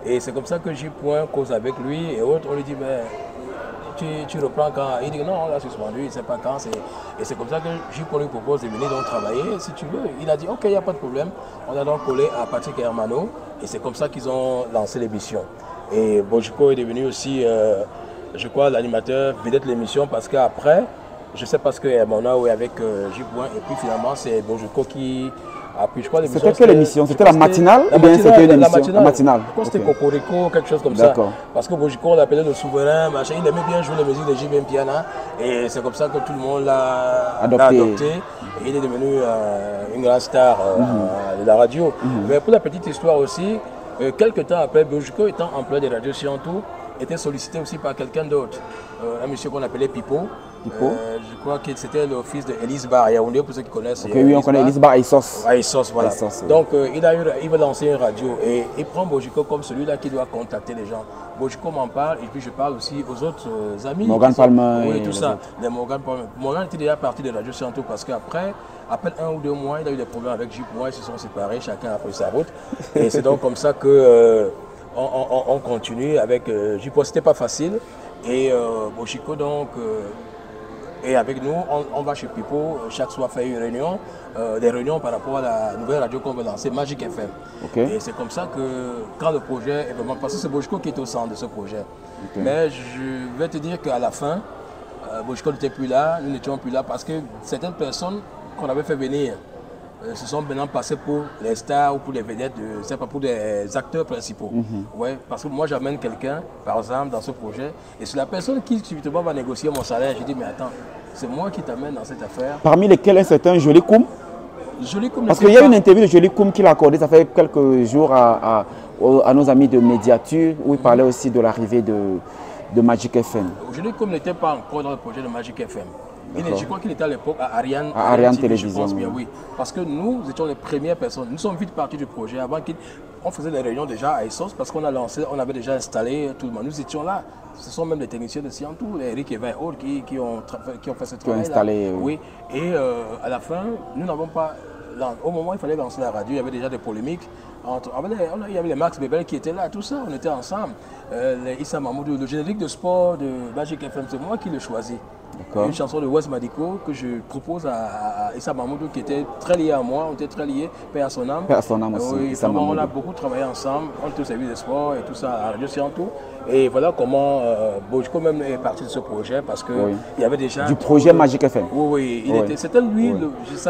S2: Et c'est comme ça que J. cause avec lui et autres. On lui dit, mais tu reprends quand? Il dit non, on l'a suspendu, il ne sait pas quand. Et c'est comme ça que J. lui propose de venir donc travailler, si tu veux. Il a dit, ok, il n'y a pas de problème. On a donc collé à Patrick Hermano. Et c'est comme ça qu'ils ont lancé l'émission. Et Bojiko est devenu aussi, je crois, l'animateur vedette de l'émission parce qu'après, je ne sais pas ce que Hermano est avec J. Et puis finalement, c'est Bojiko qui a pris, je crois, l'émission.
S1: C'était quelle émission? C'était la matinale ou bien c'était une émission? La matinale.
S2: Je crois que c'était Cocorico, quelque chose comme ça. Parce que Bojiko, on l'appelait le souverain, machin. Il aimait bien jouer la musique de J. Piana. Et c'est comme ça que tout le monde l'a adopté. Et il est devenu une grande star de la radio. Mais pour la petite histoire aussi, quelques temps après, Bojiko étant employé de Radio Sianto, était sollicité aussi par quelqu'un d'autre. Un monsieur qu'on appelait Pipo. Je crois que c'était le fils de Elise Bar à Yaoundé, pour ceux qui connaissent.
S1: Oui, on connaît Elise Bar à Issos.
S2: À Issos, voilà. Donc il veut lancer une radio et il prend Bojiko comme celui-là qui doit contacter les gens. Bojiko m'en parle et puis je parle aussi aux autres amis.
S1: Morgan Palmer.
S2: Oui, tout ça. Morgan Palmer. Morgan était déjà parti de Radio Sianto parce qu'après, 1 ou 2 mois, il a eu des problèmes avec J. Ils se sont séparés, chacun a pris sa route. Et c'est donc comme ça que on continue avec J. C'était pas facile. Et Bojiko donc est avec nous. On va chez Pipo, chaque soir faire une réunion, des réunions par rapport à la nouvelle radio qu'on veut lancer, Magic FM. Et c'est comme ça que quand le projet est vraiment passé, c'est Bojiko qui est au centre de ce projet. Mais je vais te dire qu'à la fin, Bojiko n'était plus là, nous n'étions plus là parce que certaines personnes qu'on avait fait venir se sont maintenant passés pour les stars ou pour les vedettes, c'est pas pour des acteurs principaux. Ouais, parce que moi j'amène quelqu'un, par exemple, dans ce projet, et c'est la personne qui subitement va négocier mon salaire. Je dis, mais attends, c'est moi qui t'amène dans cette affaire.
S1: Parmi lesquels un certain Joli Koum. Parce qu'il y a une interview de Joli Koum qu'il a accordée, ça fait quelques jours à nos amis de Médiature, où il parlait aussi de l'arrivée de Magic FM.
S2: Joli Koum n'était pas encore dans le projet de Magic FM. Je crois qu'il était à l'époque à Ariane
S1: Télévision.
S2: Je pense bien, oui. Parce que nous étions les premières personnes. Nous sommes vite partis du projet. Avant on faisait des réunions déjà à Essos parce qu'on a lancé, on avait déjà installé tout le monde. Nous étions là. Ce sont même les techniciens de Sianto, Eric et Vinhor qui ont fait ce travail.
S1: Installé,
S2: oui. Et à la fin, nous n'avons pas. Au moment où il fallait lancer la radio, il y avait déjà des polémiques. Il y avait les Max Bebel qui étaient là, tout ça, on était ensemble. Issa Mamoudou, le générique de sport de Magic FM, c'est moi qui l'ai choisi. Une chanson de Wes Madiko que je propose à Issa Mamoudou qui était très lié à moi, on était très liés, paix à son âme.
S1: Paix à son âme aussi.
S2: Oui, on a beaucoup travaillé ensemble, on était au service des sports et tout ça à Radio Sianto. Et voilà comment Bojiko même est parti de ce projet parce qu'il y avait déjà...
S1: Du projet Magic FM.
S2: Oui, c'était lui,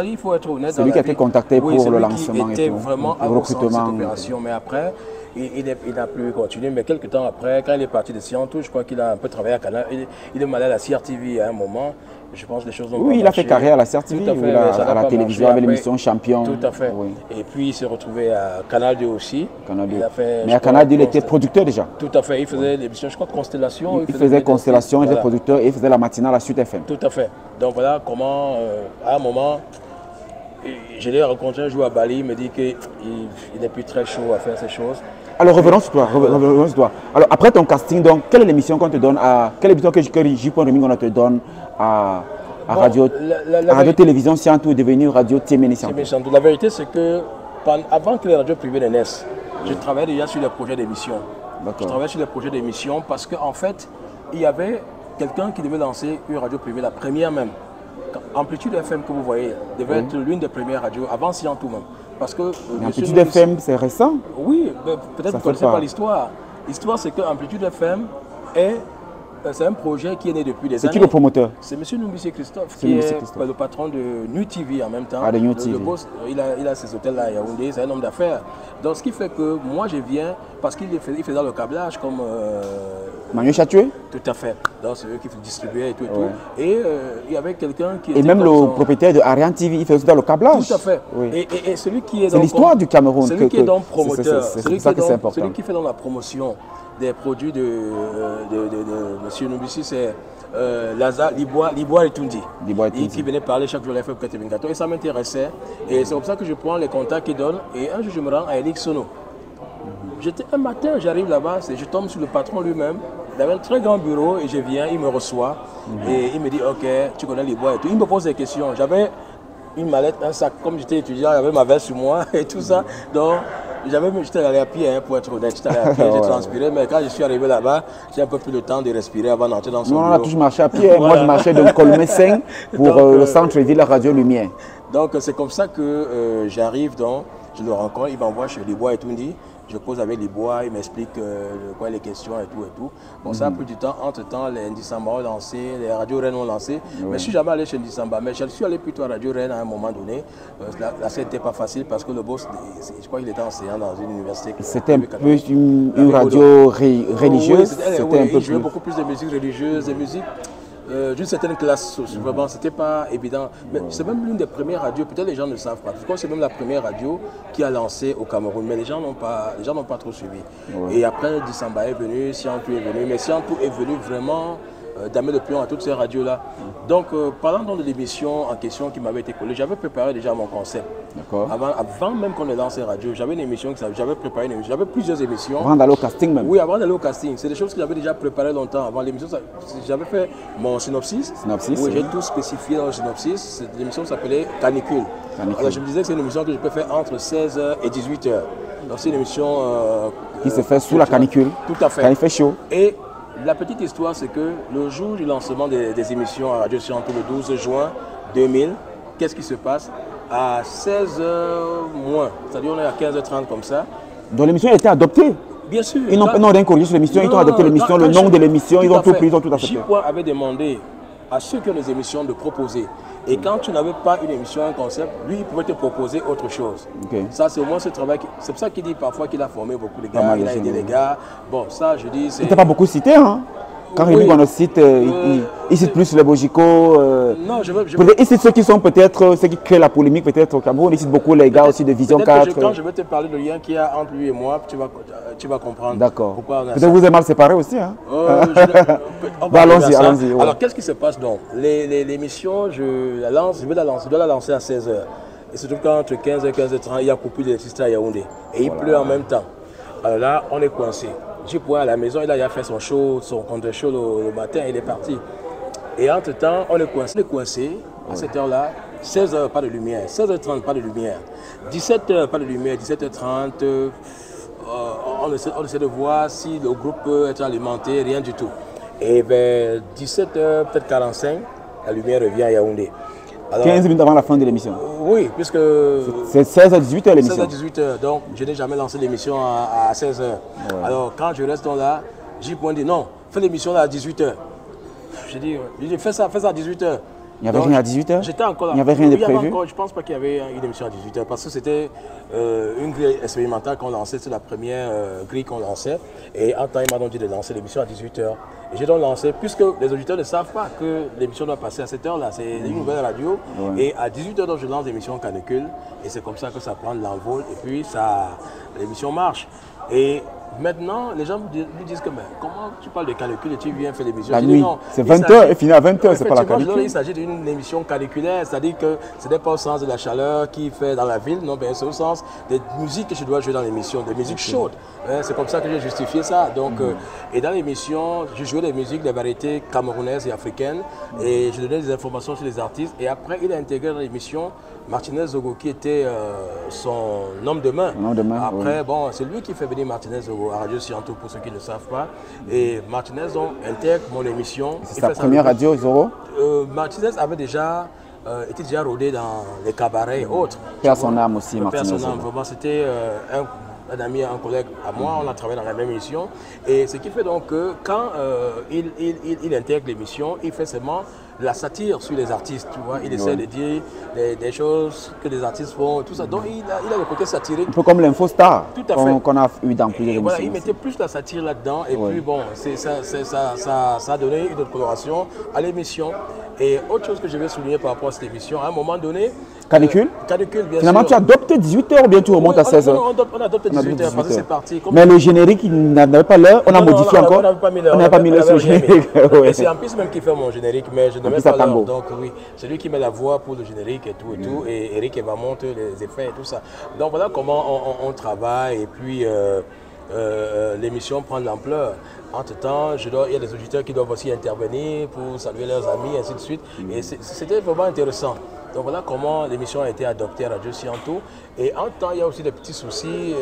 S2: il faut être honnête.
S1: C'est lui qui a été contacté pour le lancement
S2: et tout. Il était vraiment à cette opération, mais après... Il n'a plus continué, mais quelques temps après, quand il est parti de Sianto, je crois qu'il a un peu travaillé à Canal. Il est malade à la CRTV à un moment. Je pense que les choses ont
S1: il a fait carrière à la CRTV, à la télévision, avec l'émission Champion.
S2: Tout à fait. Et puis il s'est retrouvé à Canal 2 aussi.
S1: Mais à Canal 2, il était producteur déjà.
S2: Tout à fait. Il faisait l'émission, je crois, Constellation.
S1: Il faisait Constellation, il était producteur et il faisait la matinale à Sud FM.
S2: Tout à fait. Donc voilà comment, à un moment, je l'ai rencontré un jour à Bali, il me dit qu'il n'est plus très chaud à faire ces choses.
S1: Alors revenons sur toi, Alors après ton casting, donc, quelle est l'émission qu'on te donne quelle émission que J.Reming te donne à Radio Télévision Sianto est devenue Radio Téméné Sianto?
S2: La vérité c'est que avant que les radios privées ne naissent, je travaillais déjà sur les projets d'émission. Je travaillais sur les projets d'émission parce qu'en fait, il y avait quelqu'un qui devait lancer une radio privée, la première même. Amplitude FM que vous voyez devait être l'une des premières radios, avant Sianto même. Parce que
S1: Amplitude FM, c'est récent?
S2: Oui, peut-être que vous ne connaissez pas l'histoire. L'histoire, c'est que Amplitude FM c'est un projet qui est né depuis des années.
S1: C'est qui le promoteur?
S2: C'est M. Numbissi Christophe, qui est le patron de New TV en même temps.
S1: De New TV.
S2: Le boss, il a ses hôtels là à Yaoundé, c'est un homme d'affaires. Donc ce qui fait que moi je viens, parce qu'il faisait le câblage comme
S1: Manuel Chatué?
S2: Tout à fait. Donc c'est eux qui distribuaient et tout. Et il y avait quelqu'un qui
S1: Et même le propriétaire de Ariane TV, il fait aussi dans le câblage.
S2: Tout à fait.
S1: Oui.
S2: Et celui qui est
S1: c'est l'histoire du Cameroun.
S2: Celui qui est donc promoteur,
S1: c'est ça qui est important.
S2: celui qui fait dans la promotion des produits de M. Nubissi, c'est Lazare Liboire et Tundi, qui venait parler chaque jour à la FM 94. Et ça m'intéressait. Et c'est comme ça que je prends les contacts qu'il donne. Et un jour, je me rends à Eric Sono. Un matin, j'arrive là-bas, je tombe sur le patron lui-même. Il avait un très grand bureau et je viens, il me reçoit. Et il me dit, ok, tu connais les bois et tout. Il me pose des questions. J'avais une mallette, un sac, comme j'étais étudiant, j'avais ma veste sur moi et tout ça. Donc, j'étais allé à pied, pour être honnête. J'étais allé à pied, j'ai transpiré. Mais quand je suis arrivé là-bas, j'ai un peu plus le temps de respirer avant d'entrer dans son bureau.
S1: On a toujours marché à pied. Voilà. Moi, je marchais de Colomé 5 pour le centre-ville Radio Lumière.
S2: Donc, c'est comme ça que j'arrive, donc, je le rencontre, il m'envoie chez Liboire et Tundi. Je cause avec les bois, il m'explique quoi les questions et tout. Bon, ça a pris du temps. Entre-temps, les Ndisamba ont lancé, les radios Rennes ont lancé. Mais je ne suis jamais allé chez Ndisamba. Mais je suis allé plutôt à Radio Rennes à un moment donné. La scène n'était pas facile parce que le boss, je crois qu'il était enseignant dans une université.
S1: C'était un peu une radio religieuse.
S2: Il jouait beaucoup plus de musique religieuse, des musiques d'une certaine classe. Vraiment, c'était pas évident. Mais c'est même l'une des premières radios, peut-être les gens ne savent pas. Je crois que c'est même la première radio qui a lancé au Cameroun, mais les gens n'ont pas trop suivi. Et après, Dissamba est venu, Siantou est venu, mais Siantou est venu vraiment damer le pion à toutes ces radios-là. Donc, parlant donc de l'émission en question qui m'avait été collée, j'avais préparé déjà mon concept. Avant même qu'on ait lancé radio, j'avais une émission, j'avais préparé une émission, j'avais plusieurs émissions.
S1: Avant d'aller au casting même?
S2: Oui, avant d'aller au casting. C'est des choses que j'avais déjà préparées longtemps avant l'émission. J'avais fait mon synopsis. Oui, j'ai tout spécifié dans le synopsis. L'émission s'appelait Canicule. Alors, je me disais que c'est une émission que je peux faire entre 16h et 18h. Donc c'est une émission
S1: qui se fait sous la canicule.
S2: Tout à fait.
S1: Quand il fait chaud.
S2: Et la petite histoire, c'est que le jour du lancement des émissions à Radio Siantou, le 12 juin 2000, qu'est-ce qui se passe? À 16h moins, c'est-à-dire on est à 15h30 comme ça.
S1: Donc l'émission a été adoptée?
S2: Bien sûr.
S1: Ils n'ont rien corrigé sur l'émission, ils ont adopté l'émission, le nom de l'émission, ils ont tout pris, ils ont tout accepté.
S2: J-Point avait demandé à ceux qui ont des émissions de proposer. Et quand tu n'avais pas une émission, un concept, lui, il pouvait te proposer autre chose. Ça, c'est au moins ce travail. C'est pour ça qu'il dit parfois qu'il a formé beaucoup de gars, il a aidé les gars. Bon, ça, je dis...
S1: Il n'était pas beaucoup cité, hein? Quand il dit qu'on le cite, il cite plus les Bojico.
S2: Non,
S1: il cite ceux qui sont peut-être, ceux qui créent la polémique peut-être au Cameroun. Il cite beaucoup les gars aussi de Vision 4.
S2: Quand je vais te parler du lien qu'il y a entre lui et moi, tu vas comprendre.
S1: D'accord. Peut-être vous êtes mal séparés aussi. Hein? Allons-y, allons-y.
S2: Alors, qu'est-ce qui se passe donc? L'émission, je dois la lancer à 16h. Et surtout qu'entre 15h et 15h30, il y a coupé d'électricité à Yaoundé. Et il pleut en même temps. Alors là, on est coincé. J'ai point à la maison, il a fait son show, son contre-show le matin, il est parti. Et entre-temps, on est coincé à cette heure-là, 16h, pas de lumière, 16h30, pas de lumière, 17h, pas de lumière, 17h30, on essaie de voir si le groupe peut être alimenté, rien du tout. Et vers 17h, peut-être 45, la lumière revient à Yaoundé.
S1: Alors, 15 minutes avant la fin de l'émission.
S2: Oui, puisque...
S1: C'est 16 à 18h l'émission.
S2: 16 à 18h, donc je n'ai jamais lancé l'émission à 16h. Ouais. Alors quand je reste là, j'ai point dit non, fais l'émission là à 18h. J'ai dit, fais ça à 18h.
S1: Il n'y avait rien à 18h?
S2: J'étais encore là.
S1: Il n'y avait rien de prévu?
S2: Je ne pense pas qu'il y avait une émission à 18h parce que c'était une grille expérimentale qu'on lançait, c'est la première grille qu'on lançait. Et en temps, il m'a donc dit de lancer l'émission à 18h. Et j'ai donc lancé, puisque les auditeurs ne savent pas que l'émission doit passer à cette heure-là, c'est une nouvelle radio. Ouais. Et à 18h, donc, je lance l'émission Canicule. Et c'est comme ça que ça prend de l'envol. Et puis, l'émission marche. Et maintenant, les gens lui disent que mais, comment tu parles de canicule et tu viens faire l'émission?
S1: La nuit, c'est 20h et finit à 20h, c'est pas la canicule.
S2: Il s'agit d'une émission caniculaire, c'est-à-dire que ce n'est pas au sens de la chaleur qu'il fait dans la ville, non, c'est au sens des musiques que je dois jouer dans l'émission, des musiques chaudes. C'est comme ça que j'ai justifié ça. Donc, et dans l'émission, je jouais des musiques, des variétés camerounaises et africaines, et je donnais des informations sur les artistes. Et après, il a intégré dans l'émission Martinez Zogo, qui était son homme de main. Après, bon, c'est lui qui fait venir Martinez Zogo à Radio Siantou, pour ceux qui ne savent pas. Et Martinez intègre mon émission.
S1: C'est sa première radio, Zogo?
S2: Martinez avait était déjà rodé dans les cabarets et autres.
S1: Père son âme aussi, Martinez.
S2: Père son âme, vraiment, c'était un ami, un collègue à moi, on a travaillé dans la même émission. Et ce qui fait donc que quand il intègre l'émission, il fait seulement la satire sur les artistes, tu vois. Il essaie de dire des choses que les artistes font, tout ça. Donc il a le côté satirique.
S1: Un peu comme l'Infostar
S2: qu'on
S1: a eu dans plusieurs émissions.
S2: Voilà, il mettait plus la satire là-dedans et puis bon, ça a donné une autre coloration à l'émission. Et autre chose que je vais souligner par rapport à cette émission, à un moment donné...
S1: Canicule
S2: Canicule, bien
S1: Finalement,
S2: sûr.
S1: tu adoptes 18h ou bien tu remontes à 16h?
S2: Non, on adopte 18h parce que c'est parti.
S1: Mais le générique, il n'avait pas l'heure, on a modifié encore.
S2: On n'avait pas mis l'heure.
S1: On n'avait pas mis l'heure sur le générique.
S2: Et c'est en plus même qui fait mon générique, mais je ne mets pas l'heure. Donc oui, c'est lui qui met la voix pour le générique et tout et tout. Et Eric va monter les effets et tout ça. Donc voilà comment on travaille et puis l'émission prend de l'ampleur. Entre-temps, il y a des auditeurs qui doivent aussi intervenir pour saluer leurs amis, ainsi de suite. Et c'était vraiment intéressant. Donc voilà comment l'émission a été adoptée à Radio Sianto. Et en temps, il y a aussi des petits soucis.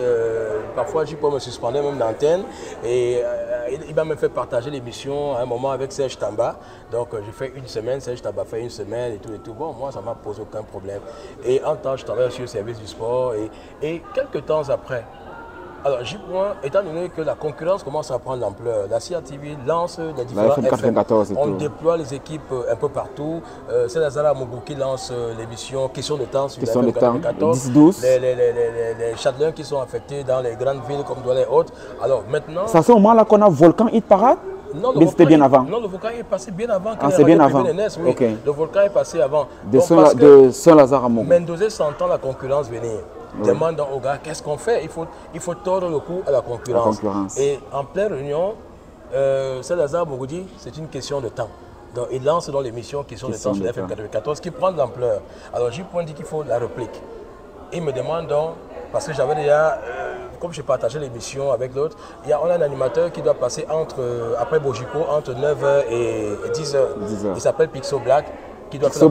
S2: Parfois, je peux me suspendre même d'antenne. Et il m'a même fait partager l'émission à un moment avec Serge Tamba. Donc j'ai fait une semaine, Serge Tamba fait une semaine et tout et tout. Bon, moi, ça ne m'a posé aucun problème. Et en temps, je travaille aussi au service du sport. Et quelques temps après, alors, étant donné que la concurrence commence à prendre l'ampleur, la CRTV lance les différents FM. On déploie les équipes un peu partout. C'est Lazara Mougou qui lance l'émission Question de temps sur la FM 94.
S1: 10-12.
S2: Les châtelains qui sont affectés dans les grandes villes comme Douala et autres. Alors maintenant...
S1: C'est à ce moment-là qu'on a Volcan Hit Parade?
S2: Non,
S1: mais c'était bien avant.
S2: Non, le volcan est passé bien avant.
S1: C'est bien avant.
S2: Oui. Okay. Le volcan est passé avant.
S1: De Saint-Lazare à Mougou.
S2: Mendoza sentant la concurrence venir. Demande aux gars, qu'est-ce qu'on fait? Il faut tordre le cou à la concurrence. Et en pleine réunion, Saint-Lazare Mougou dit, c'est une question de temps. Donc il lance dans l'émission Question de temps sur la FM 94 qui prend de l'ampleur. Alors j'ai dit qu'il faut la réplique. Il me demande donc, parce que j'avais déjà, comme j'ai partagé l'émission avec l'autre, on a un animateur qui doit passer après Bojico, entre 9h et 10h. Il s'appelle Pixo Black, qui doit faire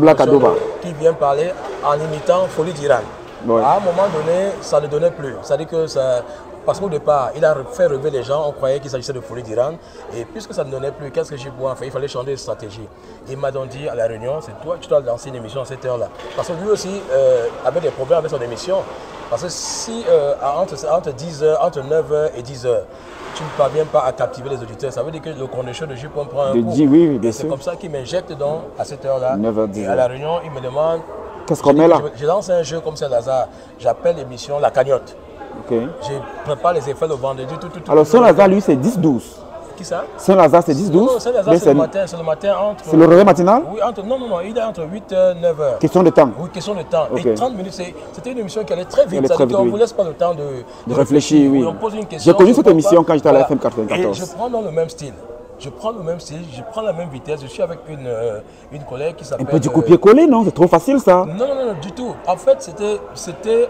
S2: qui vient parler en imitant Folie d'Iran. Ouais. À un moment donné, ça ne donnait plus. C'est-à-dire que ça... Parce qu'au départ, il a fait rêver les gens, on croyait qu'il s'agissait de Folie d'Iran. Et puisque ça ne donnait plus, qu'est-ce que j'ai pu en faire? Il fallait changer de stratégie. Il m'a donc dit à la réunion, c'est toi qui dois lancer une émission à cette heure-là. Parce que lui aussi avait des problèmes avec son émission. Parce que si entre 9h et 10h, tu ne parviens pas à captiver les auditeurs, ça veut dire que le condition de Jupon prend un coup.
S1: Oui,
S2: c'est comme ça qu'il m'injecte donc à cette heure-là. Et à la réunion, il me demande...
S1: Qu'est-ce qu'on met là?
S2: Je lance un jeu comme Saint-Lazare, j'appelle l'émission La Cagnotte.
S1: Okay.
S2: Je prépare les effets le vendredi.
S1: Alors Saint-Lazare, lui, c'est 10-12.
S2: Qui ça?
S1: Saint-Lazare, c'est 10-12.
S2: Non, Saint-Lazare, c'est le matin entre...
S1: C'est le réveil matinal?
S2: Oui, non, il est entre 8 et 9 heures.
S1: Question de temps?
S2: Oui, question de temps. Okay. Et 30 minutes, c'était une émission qui allait très vite. C'est-à-dire qu'on ne vous laisse pas le temps de réfléchir.
S1: Oui.
S2: On pose une question.
S1: J'ai connu cette émission quand j'étais à la FM 94.
S2: Et je prends dans le même style. Je prends le même style, je prends la même vitesse. Je suis avec une collègue qui s'appelle...
S1: Un peu du copier-coller, non? C'est trop facile, ça?
S2: Non, du tout. En fait, c'est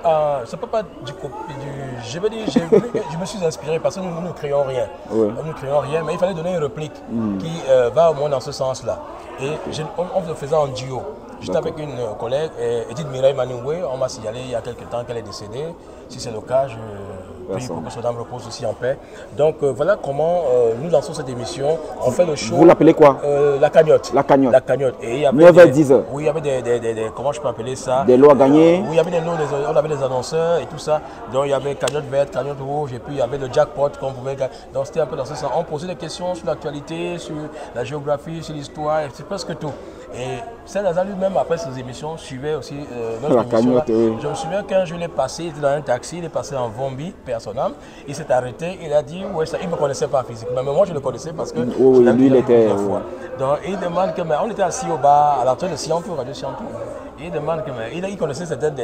S2: pas du je veux dire, je me suis inspiré parce que nous ne créons rien. Ouais. Nous ne créons rien, mais il fallait donner une réplique qui va au moins dans ce sens-là. Et on le faisait en duo. J'étais avec une collègue, Edith Mireille Maningwe. On m'a signalé il y a quelques temps qu'elle est décédée. Si c'est le cas, je prie pour que son âme repose aussi en paix. Donc voilà comment nous lançons cette émission. On fait le show.
S1: Vous l'appelez quoi?
S2: La Cagnotte.
S1: La Cagnotte.
S2: La Cagnotte. Et il y avait
S1: 9h-10h.
S2: Oui, il y avait des comment je peux appeler ça?
S1: Des lots à gagner.
S2: Oui, il y avait des lots, on avait des annonceurs et tout ça. Donc il y avait Cagnotte verte, Cagnotte rouge, et puis il y avait le jackpot qu'on pouvait gagner. Donc c'était un peu dans ce sens. On posait des questions sur l'actualité, sur la géographie, sur l'histoire, c'est presque tout. Et Saint-Lazare lui-même, après ses émissions, suivait aussi notre émission. Oui. Je me souviens qu'un jour, il est passé, il était dans un taxi, il est passé en Vombi, personnel. Il s'est arrêté, il a dit, ouais, il ne me connaissait pas physiquement, mais moi je le connaissais parce que
S1: lui, il était...
S2: Donc il demande que, on était assis au bar, à l'entrée de Sianto, Radio Sianto. Il demande que, il connaissait certains de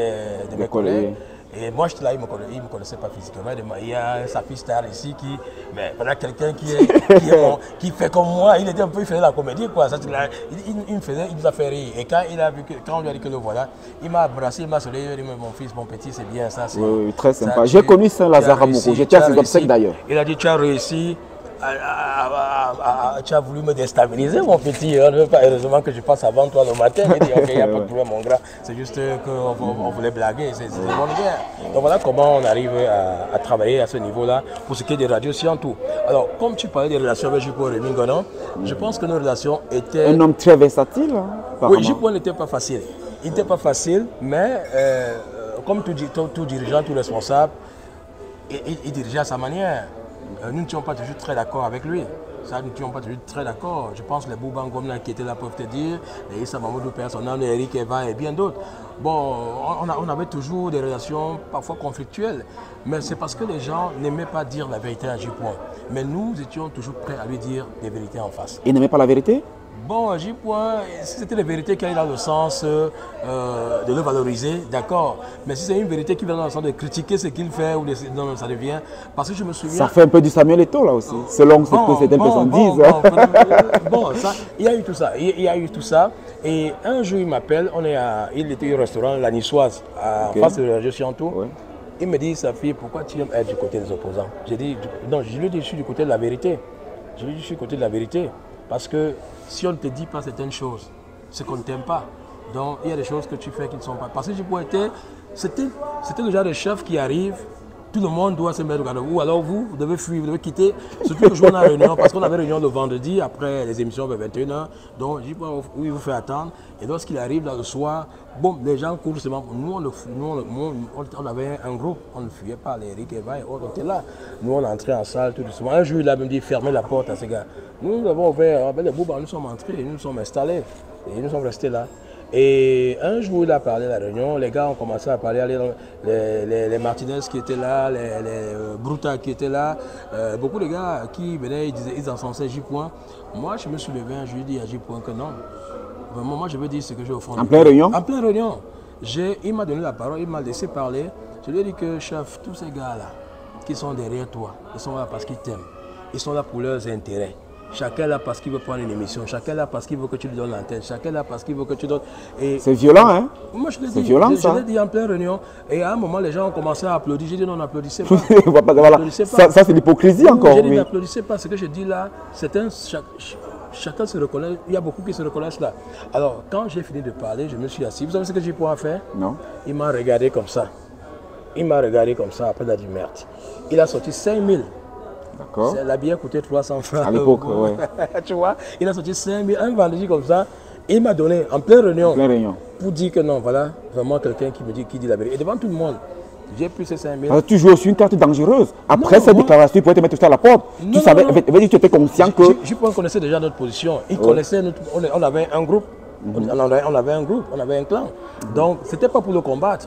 S2: mes collègues. Et moi, j'étais là, il ne me connaissait pas physiquement. Il y a sa fille star ici mais voilà, quelqu'un qui fait comme moi, il faisait la comédie, quoi. Ça, il nous a fait rire. Et quand on lui a dit que le voilà, il m'a embrassé, il m'a souri, il m'a dit, mon fils, mon petit, c'est bien ça.
S1: Oui, très sympa. J'ai connu Saint-Lazare à Mougou, j'étais à ses obsèques d'ailleurs.
S2: Il a dit, tu as réussi. Tu as voulu me déstabiliser, mon petit. On ne veut pas, heureusement que je passe avant toi le matin. Il dit, ok, il n'y a pas de problème, mon grand. C'est juste qu'on voulait blaguer. C'est une bonne guerre. Donc voilà comment on arrive à travailler à ce niveau-là pour ce qui est des radios Sianto. Alors, comme tu parlais des relations avec Jupo Rémi Gonon, je pense que nos relations étaient...
S1: Un homme très versatile.
S2: Oui, Jupo n'était pas facile. Il n'était pas facile, mais comme tout dirigeant, tout responsable, il dirigeait à sa manière. nous n'étions pas toujours très d'accord avec lui. Ça, nous n'étions pas toujours très d'accord. Je pense que les Boubangom qui étaient là peuvent te dire, les Issa Mamoudou personnel, Eric Eva et bien d'autres. Bon, on avait toujours des relations parfois conflictuelles, mais c'est parce que les gens n'aimaient pas dire la vérité à J-Point. Mais nous étions toujours prêts à lui dire des vérités en face.
S1: Il n'aimait pas la vérité?
S2: Bon, J-Point, si c'était la vérité qui allait dans le sens de le valoriser, d'accord. Mais si c'est une vérité qui va dans le sens de critiquer ce qu'il fait, ou non, ça devient... Parce que je me souviens...
S1: Ça fait un peu du Samuel Eto'o là aussi, selon ce que certaines personnes disent.
S2: Bon, ça, il y a eu tout ça. Il y a eu tout ça. Et un jour, il m'appelle, il était au restaurant La Niçoise, face de la radio Chiantou. Ouais. Il me dit, sa fille, pourquoi tu aimes être du côté des opposants? J'ai dit, non, je lui ai dit, je suis du côté de la vérité. Je lui ai dit, je suis du côté de la vérité. Parce que si on ne te dit pas certaines choses, c'est qu'on ne t'aime pas. Donc il y a des choses que tu fais qui ne sont pas. Parce que c'était le genre de chef qui arrive, tout le monde doit se mettre au garde. Ou alors vous devez fuir, vous devez quitter. Surtout le jour de la réunion, parce qu'on avait réunion le vendredi après les émissions vers 21h. Donc où il vous fait attendre. Et lorsqu'il arrive là le soir, bon, les gens courent seulement. Nous, on avait un groupe, on ne fuyait pas, les Eric Eva et autres, on était là. Nous, on entrait en salle tout doucement. Un jour, il a même dit fermez la porte à ces gars. Nous avons ouvert, les Bouba, nous sommes entrés, nous nous sommes installés et nous sommes restés là. Et un jour, il a parlé à la réunion, les gars ont commencé à parler, les Martinez qui étaient là, les Bruta qui étaient là, beaucoup de gars qui venaient, ils encensaient J-Point. Moi, je me suis levé un jour, je dis à J-Point que non. Vraiment, moi, je veux dire ce que j'ai au fond.
S1: En pleine réunion?
S2: En pleine réunion. Il m'a donné la parole, il m'a laissé parler. Je lui ai dit que, chef, tous ces gars-là qui sont derrière toi, ils sont là parce qu'ils t'aiment. Ils sont là pour leurs intérêts. Chacun là parce qu'il veut prendre une émission, chacun là parce qu'il veut que tu lui donnes l'antenne, chacun là parce qu'il veut que tu donnes...
S1: C'est violent, hein?
S2: Moi, je l'ai dit.
S1: C'est violent, ça.
S2: Je l'ai dit en pleine réunion. Et à un moment, les gens ont commencé à applaudir. J'ai dit non, n'applaudissez pas.
S1: Voilà. Ça c'est l'hypocrisie encore.
S2: J'ai dit n'applaudissez pas. Ce que je dis là, chacun se reconnaît. Il y a beaucoup qui se reconnaissent là. Alors, quand j'ai fini de parler, je me suis assis. Vous savez ce que j'ai pu faire?
S1: Non.
S2: Il m'a regardé comme ça. Il m'a regardé comme ça. Après, il a dit merde. Il a sorti 5000.
S1: D'accord.
S2: La bière coûtait 300 francs.
S1: À l'époque, ouais.
S2: Tu vois, il a sorti 5000, un vendredi comme ça. Il m'a donné en pleine réunion. Pour dire que non, voilà, vraiment quelqu'un qui dit la vérité. Et devant tout le monde, j'ai pris ces 5000.
S1: Tu joues aussi une carte dangereuse. Après cette déclaration, il pouvait te mettre tout à la porte. Tu savais, tu étais conscient que...
S2: Je connaissais déjà notre position. Il connaissait on avait un groupe. On avait un groupe, on avait un clan. Donc, ce n'était pas pour le combattre.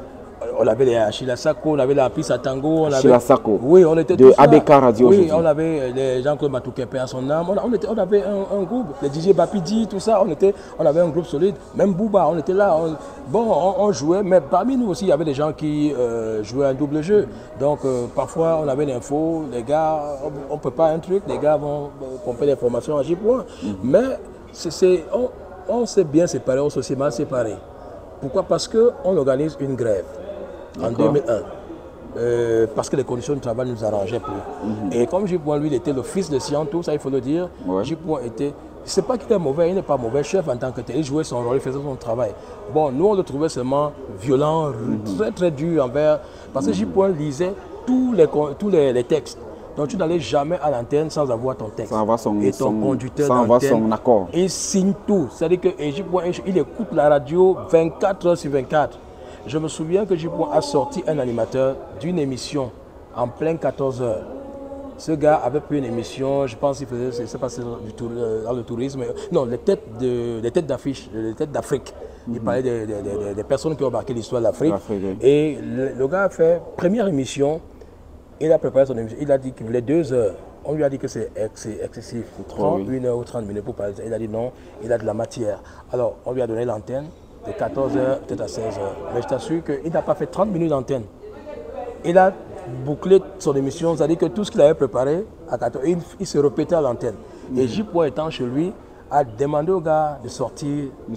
S2: On avait les Achille Sako, on avait la Pisse à Tango.
S1: Achille Sako.
S2: Oui, on était
S1: de ABK Radio.
S2: Oui, on avait les Jean-Claude Matoukepe à son âme. On avait un groupe. Les DJ Bapidi, tout ça, on avait un groupe solide. Même Bouba, on était là. On jouait, mais parmi nous aussi, il y avait des gens qui jouaient un double jeu. Donc, parfois, on avait l'info, les gars, on ne peut pas un truc, les gars vont pomper l'information à J-Point. Mais on s'est bien séparés, on s'est mal séparés. Pourquoi? Parce qu'on organise une grève en 2001. Parce que les conditions de travail ne nous arrangeaient plus. Et comme J-Point, lui, il était le fils de Siantou, ça il faut le dire. J-Point était... C'est pas qu'il était mauvais, il n'est pas mauvais chef en tant que tel. Il jouait son rôle, il faisait son travail. Bon, nous, on le trouvait seulement violent, très très dur envers... Parce que J-Point lisait tous les textes. Donc tu n'allais jamais à l'antenne sans avoir ton texte.
S1: Sans avoir
S2: ton conducteur
S1: sans avoir son accord.
S2: Il signe tout. C'est-à-dire qu'il écoute la radio 24 heures sur 24. Je me souviens que J-Point a sorti un animateur d'une émission en plein 14 heures. Ce gars avait pris une émission, je pense qu'il faisait, c'est passé dans le tourisme. Non, les têtes d'affiche, les têtes d'Afrique. Il parlait des personnes qui ont marqué l'histoire de l'Afrique. Et le gars a fait première émission. Il a préparé son émission, il a dit qu'il voulait 2 heures. On lui a dit que c'est excessif. 1 heure ou 30 minutes pour parler. Il a dit non, il a de la matière. Alors, on lui a donné l'antenne de 14 heures peut-être à 16 heures. Mais je t'assure qu'il n'a pas fait 30 minutes d'antenne. Il a bouclé son émission, c'est-à-dire que tout ce qu'il avait préparé, à 14 heures, il se répétait à l'antenne. Et J-Point étant chez lui, a demandé au gars de sortir du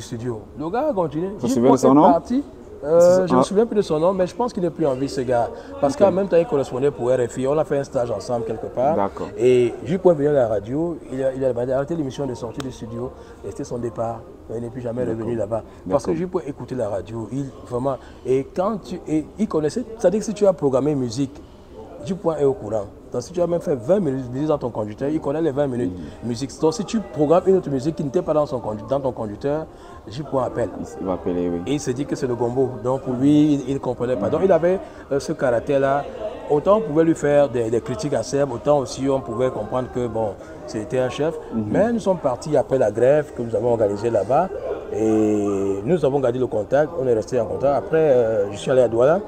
S2: studio. Le gars a continué. J-Point est parti. Je ne me souviens plus de son nom, mais je pense qu'il n'est plus en vie, ce gars. Parce qu'en même temps, il correspondait pour RFI. On a fait un stage ensemble quelque part. Et J-Point venu à la radio, il a arrêté l'émission de sortie du studio. Et c'était son départ. Il n'est plus jamais revenu là-bas. Parce que J-Point écoutait la radio. Et quand il connaissait, c'est-à-dire que si tu as programmé musique, J-Point est au courant. Donc si tu as même fait 20 minutes dans ton conducteur, il connaît les 20 minutes musique. Donc si tu programmes une autre musique qui n'était pas dans ton conducteur, J-Point appelle.
S1: Il va appeler, oui.
S2: Et il se dit que c'est le gombo. Donc pour lui, il ne comprenait pas. Donc il avait ce caractère-là. autant on pouvait lui faire des critiques acerbes, autant aussi on pouvait comprendre que bon, c'était un chef. Mais nous sommes partis après la grève que nous avons organisée là-bas et nous avons gardé le contact, on est resté en contact. Après, je suis allé à Douala.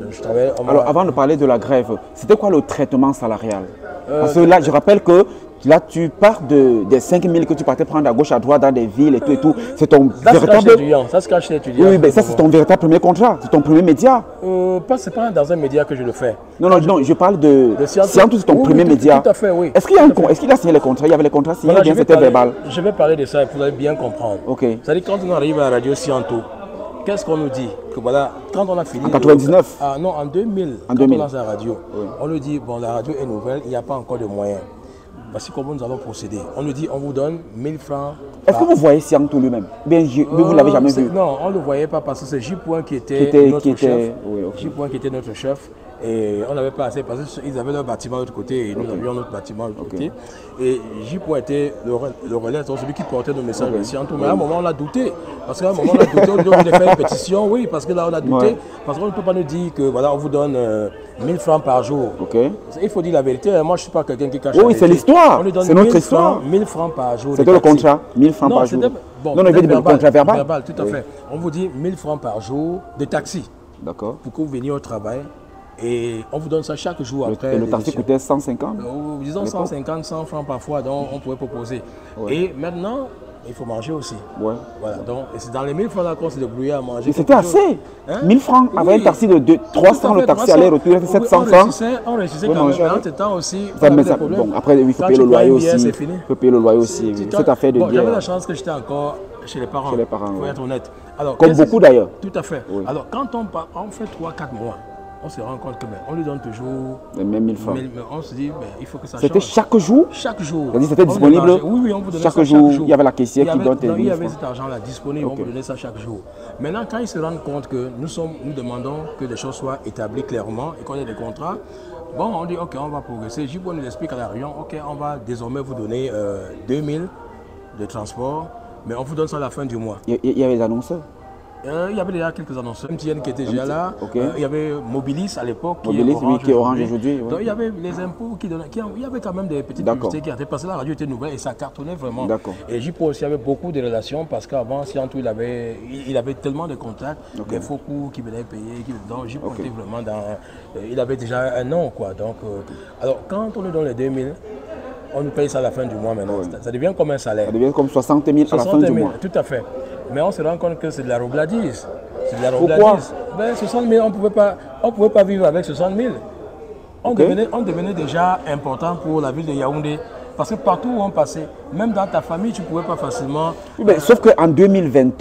S2: Je travaillais,
S1: alors, avant de parler de la grève, c'était quoi le traitement salarial? Parce que là, je rappelle que là, tu pars des 5 000 que tu partais prendre à gauche, à droite dans des villes et tout. C'est ton véritable...
S2: Ça se cache chez l'étudiant.
S1: Oui, mais ça, c'est ton véritable premier contrat. C'est ton premier média.
S2: C'est pas dans un média que je le fais.
S1: Non, je parle de Siantou, c'est ton premier média.
S2: Tout à fait, oui.
S1: Est-ce qu'il a signé les contrats? Il y avait les contrats signés, ou bien c'était verbal?
S2: Je vais parler de ça pour bien comprendre.
S1: Ok.
S2: C'est-à-dire, quand on arrive à la radio Siantou, qu'est-ce qu'on nous dit? Que voilà, quand on a fini...
S1: En 99?
S2: Non, en 2000.
S1: En 2000.
S2: Quand on lance la radio, on nous dit, bon, la radio est nouvelle, il n'y a pas encore de moyens. Voici comment nous allons procéder. On nous dit, on vous donne 1000 francs.
S1: Est-ce que vous voyez Siantou lui-même? Bien, vous ne l'avez jamais vu?
S2: Non, on ne le voyait pas parce que c'est J. qui était notre chef.
S1: Oui, okay.
S2: J. qui était notre chef. Et on n'avait pas assez parce qu'ils avaient leur bâtiment de l'autre côté et nous avions notre bâtiment de l'autre côté. Et J. était le relais, celui qui portait nos messages de Siantou. Mais à un moment, on a douté. Parce qu'à un moment, on a douté, on devait faire une pétition. Oui, parce que là, on a douté. Parce qu'on ne peut pas nous dire que voilà, on vous donne 1000 francs par jour. Il faut dire la vérité. Moi, je ne suis pas quelqu'un qui cache la vérité.
S1: Oui, c'est l'histoire. C'est notre histoire.
S2: 1000 francs par jour.
S1: C'était le contrat, 1000 francs par jour.
S2: Bon,
S1: non, il veut dire le contrat verbal.
S2: Tout à fait. On vous dit 1000 francs par jour de taxi.
S1: D'accord.
S2: Pour que vous veniez au travail. Et on vous donne ça chaque jour après.
S1: Le taxi coûtait 150?
S2: Disons 150, 100 francs parfois, donc on pouvait proposer. Et maintenant, il faut manger aussi. Voilà, donc c'est dans les 1000 francs là qu'on s'est débrouillé à manger.
S1: C'était assez. 1000 francs avec un taxi de 300, le taxi aller-retour, 700 francs.
S2: On réussissait quand même, mais en ce temps aussi.
S1: Bon, après, il faut payer le loyer aussi. Il faut payer le loyer aussi. Cette affaire de bière.
S2: J'avais la chance que j'étais encore chez les parents.
S1: Chez les parents,
S2: il faut être honnête.
S1: Comme beaucoup d'ailleurs.
S2: Tout à fait. Alors, quand on fait 3-4 mois, on se rend compte qu'on lui donne toujours
S1: les mêmes 1000 francs.
S2: On se dit, il faut que ça change.
S1: C'était chaque jour?
S2: Chaque jour.
S1: C'était disponible?
S2: Oui, on vous donnait
S1: chaque
S2: ça
S1: jour.
S2: chaque jour.
S1: Il y avait la caissière qui donne tes 1000 francs.
S2: Il y avait cet argent-là disponible, on vous donnait ça chaque jour. Maintenant, quand ils se rendent compte que nous demandons que les choses soient établies clairement et qu'on ait des contrats, bon, on dit, ok, on va progresser. J-Boy nous explique à la réunion, ok, on va désormais vous donner 2000 de transport, mais on vous donne ça à la fin du mois.
S1: Il y avait des annonceurs?
S2: Il y avait déjà quelques annonceurs MTN qui étaient déjà là. Il y avait Mobilis à l'époque qui
S1: est Orange aujourd'hui.
S2: Donc il y avait les impôts qui donnaient. Il y avait quand même des petites publicités qui étaient passées. La radio était nouvelle et ça cartonnait vraiment. Et J-Pro aussi avait beaucoup de relations parce qu'avant, Siantou, il avait tellement de contacts, des faux coûts qui venaient payer. Donc J-Pro était vraiment dans. Il avait déjà un nom, quoi. Donc, alors quand on lui donne les 2000, on nous paye ça à la fin du mois maintenant. Ça devient comme un salaire. Ça
S1: devient comme 60 000 à la fin du mois.
S2: Tout à fait. Mais on se rend compte que c'est de la roubladise.
S1: Pourquoi?
S2: 60 000, on ne pouvait pas vivre avec 60 000. On devenait déjà important pour la ville de Yaoundé. Parce que partout où on passait, même dans ta famille, tu ne pouvais pas facilement...
S1: sauf qu'en 2020,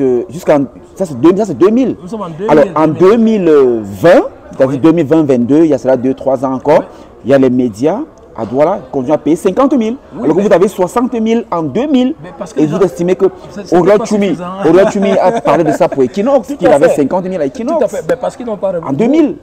S1: ça c'est 2000.
S2: Nous sommes en 2000.
S1: Alors en 2020, c'est-à-dire 2020-2022, il y a cela 2-3 ans encore, il y a les médias. À Douala, continue à payer 50 000. Alors que vous avez 60 000 en 2000. Et vous estimez que Aurélien Tchoumi a parlé de ça pour Equinox, qu'il avait 50 000 à Equinox.
S2: Tout à fait. Mais parce qu'ils n'ont pas
S1: en 2000.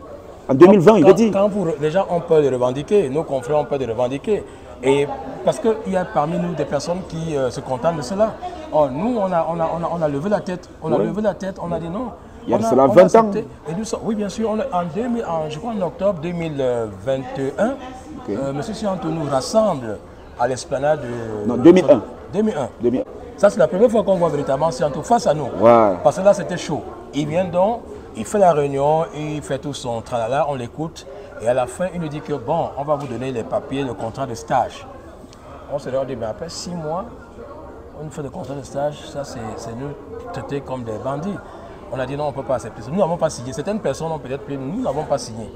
S1: En 2020, il veut dire.
S2: Les gens ont peur de revendiquer, nos confrères ont peur de revendiquer. Et parce qu'il y a parmi nous des personnes qui se contentent de cela. Oh, nous, on a levé la tête. On a levé la tête, on a dit non.
S1: Il y a cela 20 ans.
S2: Et nous, oui, bien sûr. Je crois en octobre 2021, M. Siantou nous rassemble à l'esplanade de...
S1: Non, 2001.
S2: 2001. Ça, c'est la première fois qu'on voit véritablement Siantou face à nous. Parce que là, c'était chaud. Il vient donc, il fait la réunion, il fait tout son tralala, on l'écoute. Et à la fin, il nous dit que bon, on va vous donner les papiers, le contrat de stage. On se dit, mais après 6 mois, on fait le contrat de stage, ça, c'est nous traiter comme des bandits. On a dit non, on ne peut pas accepter ça. Nous n'avons pas signé. Certaines personnes ont peut-être pris, nous n'avons pas signé.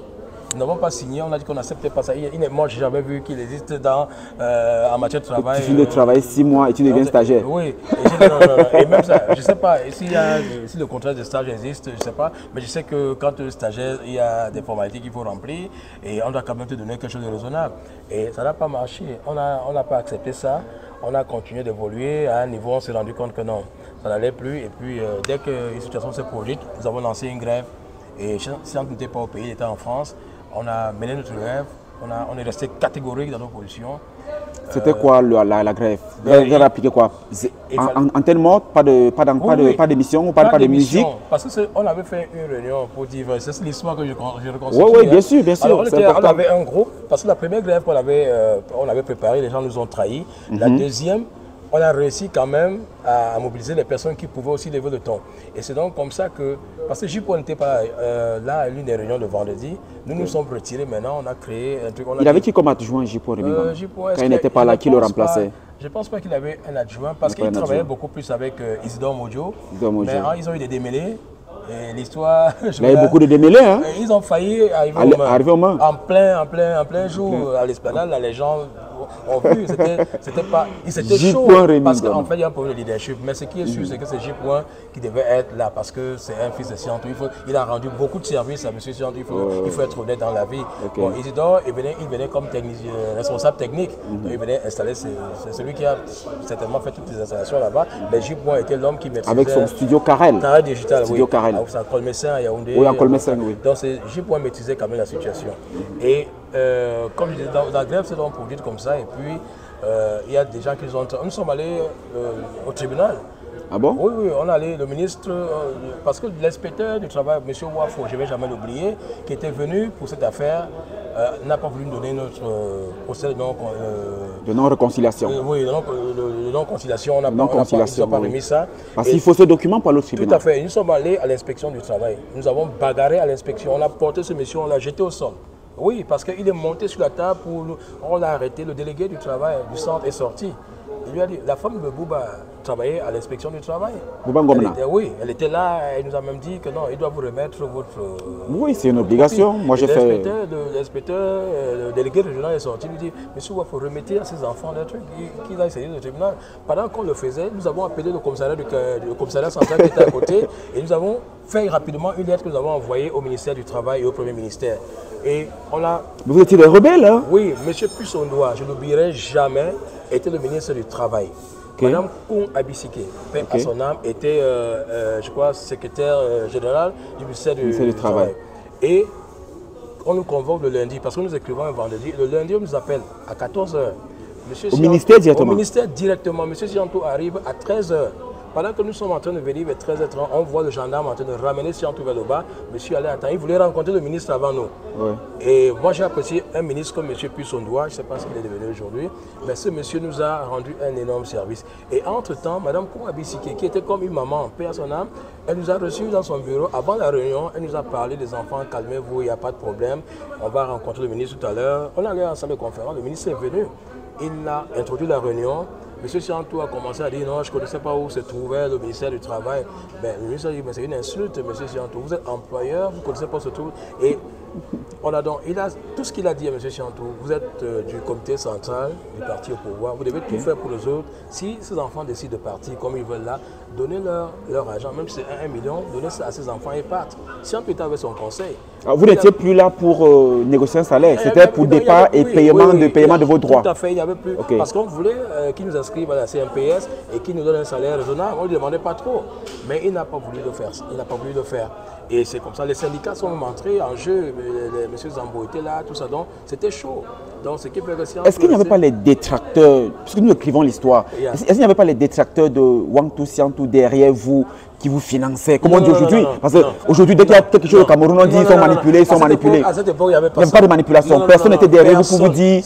S2: Nous n'avons pas signé, on a dit qu'on n'acceptait pas ça. Moi, je n'ai jamais vu qu'il existe en matière de travail.
S1: Tu viens de travailler 6 mois et tu deviens stagiaire.
S2: Oui, et même ça, je ne sais pas si le contrat de stage existe, je ne sais pas. Mais je sais que quand tu es stagiaire, il y a des formalités qu'il faut remplir et on doit quand même te donner quelque chose de raisonnable. Et ça n'a pas marché. On n'a pas accepté ça. On a continué d'évoluer. À un niveau, on s'est rendu compte que non, ça n'allait plus. Et puis, dès qu'une situation s'est produite, nous avons lancé une grève. Et si on n'était pas au pays, il était en France. On a mené notre grève, on est resté catégorique dans nos positions.
S1: C'était quoi la grève? Vous avez appliqué quoi? En tel mode, pas d'émission, pas de musique?
S2: Parce qu'on avait fait une réunion pour dire, c'est l'histoire que je reconstruis.
S1: Oui, bien sûr, bien sûr.
S2: Alors, on avait un groupe, parce que la première grève qu'on avait préparée, les gens nous ont trahis. La deuxième, on a réussi quand même à mobiliser les personnes qui pouvaient aussi lever le ton. Et c'est donc comme ça que, parce que JPO n'était pas là à l'une des réunions de vendredi, nous sommes retirés maintenant, on a créé un truc.
S1: Il avait qui comme adjoint JPO quand il n'était pas là, qui le remplaçait?
S2: Je ne pense pas qu'il avait un adjoint, parce qu'il travaillait beaucoup plus avec Isidore Mojo. Mais ils ont eu des démêlés. L'histoire.
S1: Il y a eu beaucoup de démêlés. Hein?
S2: Ils ont failli arriver aux mains. En plein jour, à l'esplanade, les gens ont vu, c'était chaud. Parce qu'en fait, il y a un problème de leadership. Mais ce qui est sûr, c'est que c'est J. qui devait être là, parce que c'est un fils de Siantou. Il a rendu beaucoup de services à M. Siantou. Il faut être honnête dans la vie. Bon, Isidore, il venait comme responsable technique. Il venait installer, c'est celui qui a certainement fait toutes les installations là-bas. Mais J. était l'homme qui maîtrisait.
S1: Avec son studio Carrel.
S2: Carrel digital,
S1: studio
S2: oui.
S1: Carrel.
S2: C'est en Colmessin, à Yaoundé.
S1: Oui, en Colmessin, oui.
S2: Donc, J. maîtrisait quand même la situation. Et comme je disais, dans la grève, c'est donc produit comme ça. Et puis, il y a des gens qui ont... Nous sommes allés au tribunal.
S1: Ah bon?
S2: Oui, on allait, le ministre, parce que l'inspecteur du travail, M. Wafo, je ne vais jamais l'oublier, qui était venu pour cette affaire, n'a pas voulu nous donner notre procès
S1: de non-réconciliation.
S2: Oui, de non-conciliation, on n'a pas remis ça.
S1: Parce qu'il faut ce document pour le tribunal.
S2: Tout à fait. Nous sommes allés à l'inspection du travail. Nous avons bagarré à l'inspection. On a porté ce monsieur, on l'a jeté au sol. Oui, parce qu'il est monté sur la table, on l'a arrêté. Le délégué du travail du centre est sorti. Il lui a dit, la femme de Bouba travaillait à l'inspection du travail.
S1: Bouba Ngomna.
S2: Oui, elle était là, elle nous a même dit que non, il doit vous remettre votre...
S1: Oui, c'est une obligation. Moi, j'ai fait...
S2: L'inspecteur, le délégué régional est sorti, il lui dit, monsieur, il faut remettre à ses enfants des trucs qu'ils aillent saisir le tribunal. Pendant qu'on le faisait, nous avons appelé le commissariat central qui était à côté et nous avons fait rapidement une lettre que nous avons envoyée au ministère du Travail et au Premier ministère. Et on a...
S1: Vous étiez des rebelles, hein?
S2: Oui, monsieur Pussondois, je n'oublierai jamais, était le ministre du Travail. Madame Koum Abissike, paix à son âme, était, je crois, secrétaire général du ministère du Travail. Et on nous convoque le lundi, parce que nous écrivons un vendredi. Le lundi, on nous appelle à 14 h.
S1: Au ministère directement?
S2: Au ministère directement. Monsieur Siantou arrive à 13 h. Pendant que nous sommes en train de venir vers 13h30, on voit le gendarme en train de ramener Siantou vers le bas. Monsieur allait attendre, il voulait rencontrer le ministre avant nous. Ouais. Et moi j'ai apprécié un ministre comme monsieur Pussondois, je ne sais pas ce qu'il est devenu aujourd'hui, mais ce monsieur nous a rendu un énorme service. Et entre-temps, Mme Kouabissike, qui était comme une maman, paix à son âme, elle nous a reçus dans son bureau. Avant la réunion, elle nous a parlé des enfants, calmez-vous, il n'y a pas de problème. On va rencontrer le ministre tout à l'heure. On allait en salle de conférence, le ministre est venu. Il a introduit la réunion. M. Siantou a commencé à dire non, je ne connaissais pas où se trouvait le ministère du Travail. Ben, le ministre a dit, mais c'est une insulte, M. Siantou. Vous êtes employeur, vous ne connaissez pas où se trouve. Et on a donc, tout ce qu'il a dit à M. Siantou, vous êtes du comité central du parti au pouvoir, vous devez tout faire pour les autres. Si ces enfants décident de partir comme ils veulent là, donnez leur argent, même si c'est 1 million, donnez ça à ces enfants et partent. Siantou était avec son conseil.
S1: Alors, vous n'étiez plus là pour négocier un salaire, c'était pour départ et paiement de vos droits.
S2: Tout à fait, il n'y avait plus. Okay. Parce qu'on voulait qu'ils nous inscrivent à la CNPS et qu'ils nous donnent un salaire raisonnable. On ne lui demandait pas trop. Mais il n'a pas voulu le faire. Il n'a pas voulu le faire. Et c'est comme ça, les syndicats sont entrés en jeu. M. Zambo était là, tout ça. Donc, c'était chaud. Donc, ce qui fait que
S1: est-ce qu'il n'y avait pas les détracteurs, puisque nous écrivons l'histoire, est-ce qu'il n'y avait pas les détracteurs de Wangtou Siantou derrière vous qui vous finançaient, comme on dit aujourd'hui? Parce qu'aujourd'hui, dès qu'il y a quelque chose au Cameroun, on dit qu'ils sont manipulés, ils sont manipulés.
S2: À cette époque, il n'y avait
S1: pas de manipulation. Personne n'était derrière vous pour vous dire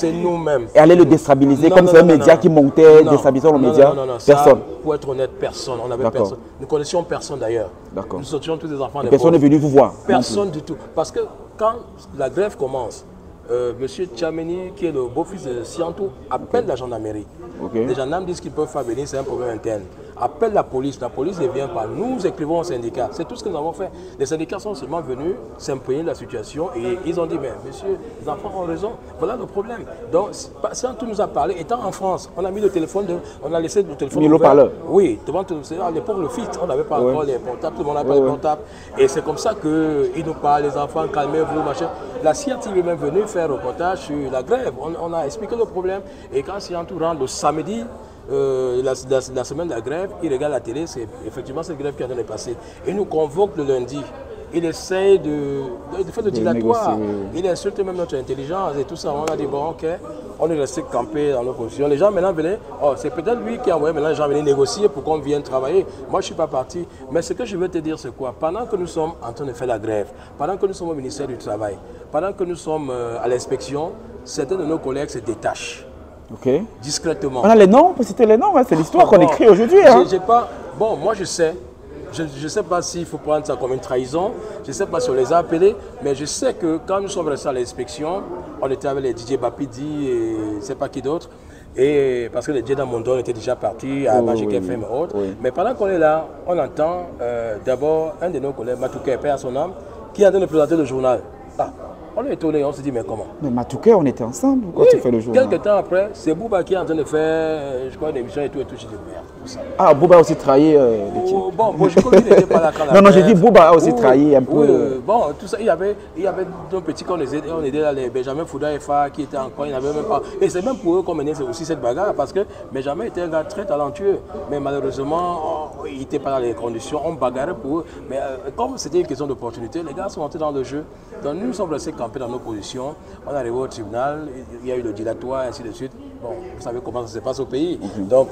S1: et aller le déstabiliser, comme c'est un média qui montait, déstabilisant le média. Personne.
S2: Pour être honnête, personne. On avait personne. Nous connaissions personne d'ailleurs. Nous sortions tous les enfants des
S1: personne n'est venu vous voir?
S2: Personne du tout. Parce que quand la grève commence, M. Tchameni, qui est le beau-fils de Siantou, appelle la gendarmerie. Les gendarmes disent qu'ils peuvent faire venir, c'est un problème interne. Appelle la police ne vient pas. Nous écrivons au syndicat. C'est tout ce que nous avons fait. Les syndicats sont seulement venus s'imprégner de la situation et ils ont dit, mais monsieur, les enfants ont raison. Voilà le problème. Donc, Siantou nous a parlé. Étant en France, on a mis le téléphone, on a laissé le téléphone ouvert. Oui, à l'époque, le fit, on n'avait pas encore les portables, tout le monde n'a pas les portables. Et c'est comme ça qu'ils nous parlent, les enfants, calmez-vous, machin. La CRTV est même venue faire un reportage sur la grève. On a expliqué le problème. Et quand Siantou rentre le samedi, la semaine de la grève, il regarde la télé, c'est effectivement cette grève qui est en train de passer. Et nous convoque le lundi il essaye de faire le dilatoire.
S1: Négocier.
S2: Il insulte même notre intelligence et tout ça. On a dit, bon, ok, on est resté campé dans nos positions. Les gens maintenant venaient, oh, c'est peut-être lui qui a envoyé maintenant les gens venir négocier pour qu'on vienne travailler. Moi, je ne suis pas parti. Mais ce que je veux te dire, c'est quoi? Pendant que nous sommes en train de faire la grève, pendant que nous sommes au ministère du Travail, pendant que nous sommes à l'inspection, certains de nos collègues se détachent.
S1: Ok.
S2: Discrètement.
S1: On a les noms, on peut citer les noms, hein, c'est l'histoire qu'on écrit aujourd'hui. Hein.
S2: Bon, moi je sais. Je ne sais pas s'il faut prendre ça comme une trahison, je ne sais pas si on les a appelés, mais je sais que quand nous sommes restés à l'inspection, on était avec les DJ Bapidi et je ne sais pas qui d'autre, et parce que les DJ dans Mondon étaient déjà partis à Magic FM et autres. Oui. Mais pendant qu'on est là, on entend d'abord un de nos collègues, Matouké, père à son âme, qui est en train de présenter le journal. Ah, on est étonné, on se dit mais comment? Mais
S1: Matouké, on était ensemble quand tu fais le journal.
S2: Quelques temps après, c'est Bouba qui est en train de faire, je crois, une émission et tout, je dis merde.
S1: Ah, Bouba a aussi trahi
S2: bon, je crois qu'il n'était pas là quand
S1: non, j'ai dit Bouba a aussi trahi un peu.
S2: Oui, bon, tout ça, il y avait deux petits qu'on aidait là, les Benjamin Fouda et Fa qui étaient encore, il n'avait même pas. Et c'est même pour eux qu'on menait aussi cette bagarre parce que Benjamin était un gars très talentueux, mais malheureusement, il n'était pas dans les conditions, on bagarrait pour eux. Mais comme c'était une question d'opportunité, les gars sont entrés dans le jeu. Donc nous sommes restés campés dans nos positions, on est arrivé au tribunal, il y a eu le dilatoire, ainsi de suite. Bon, vous savez comment ça se passe au pays. Donc,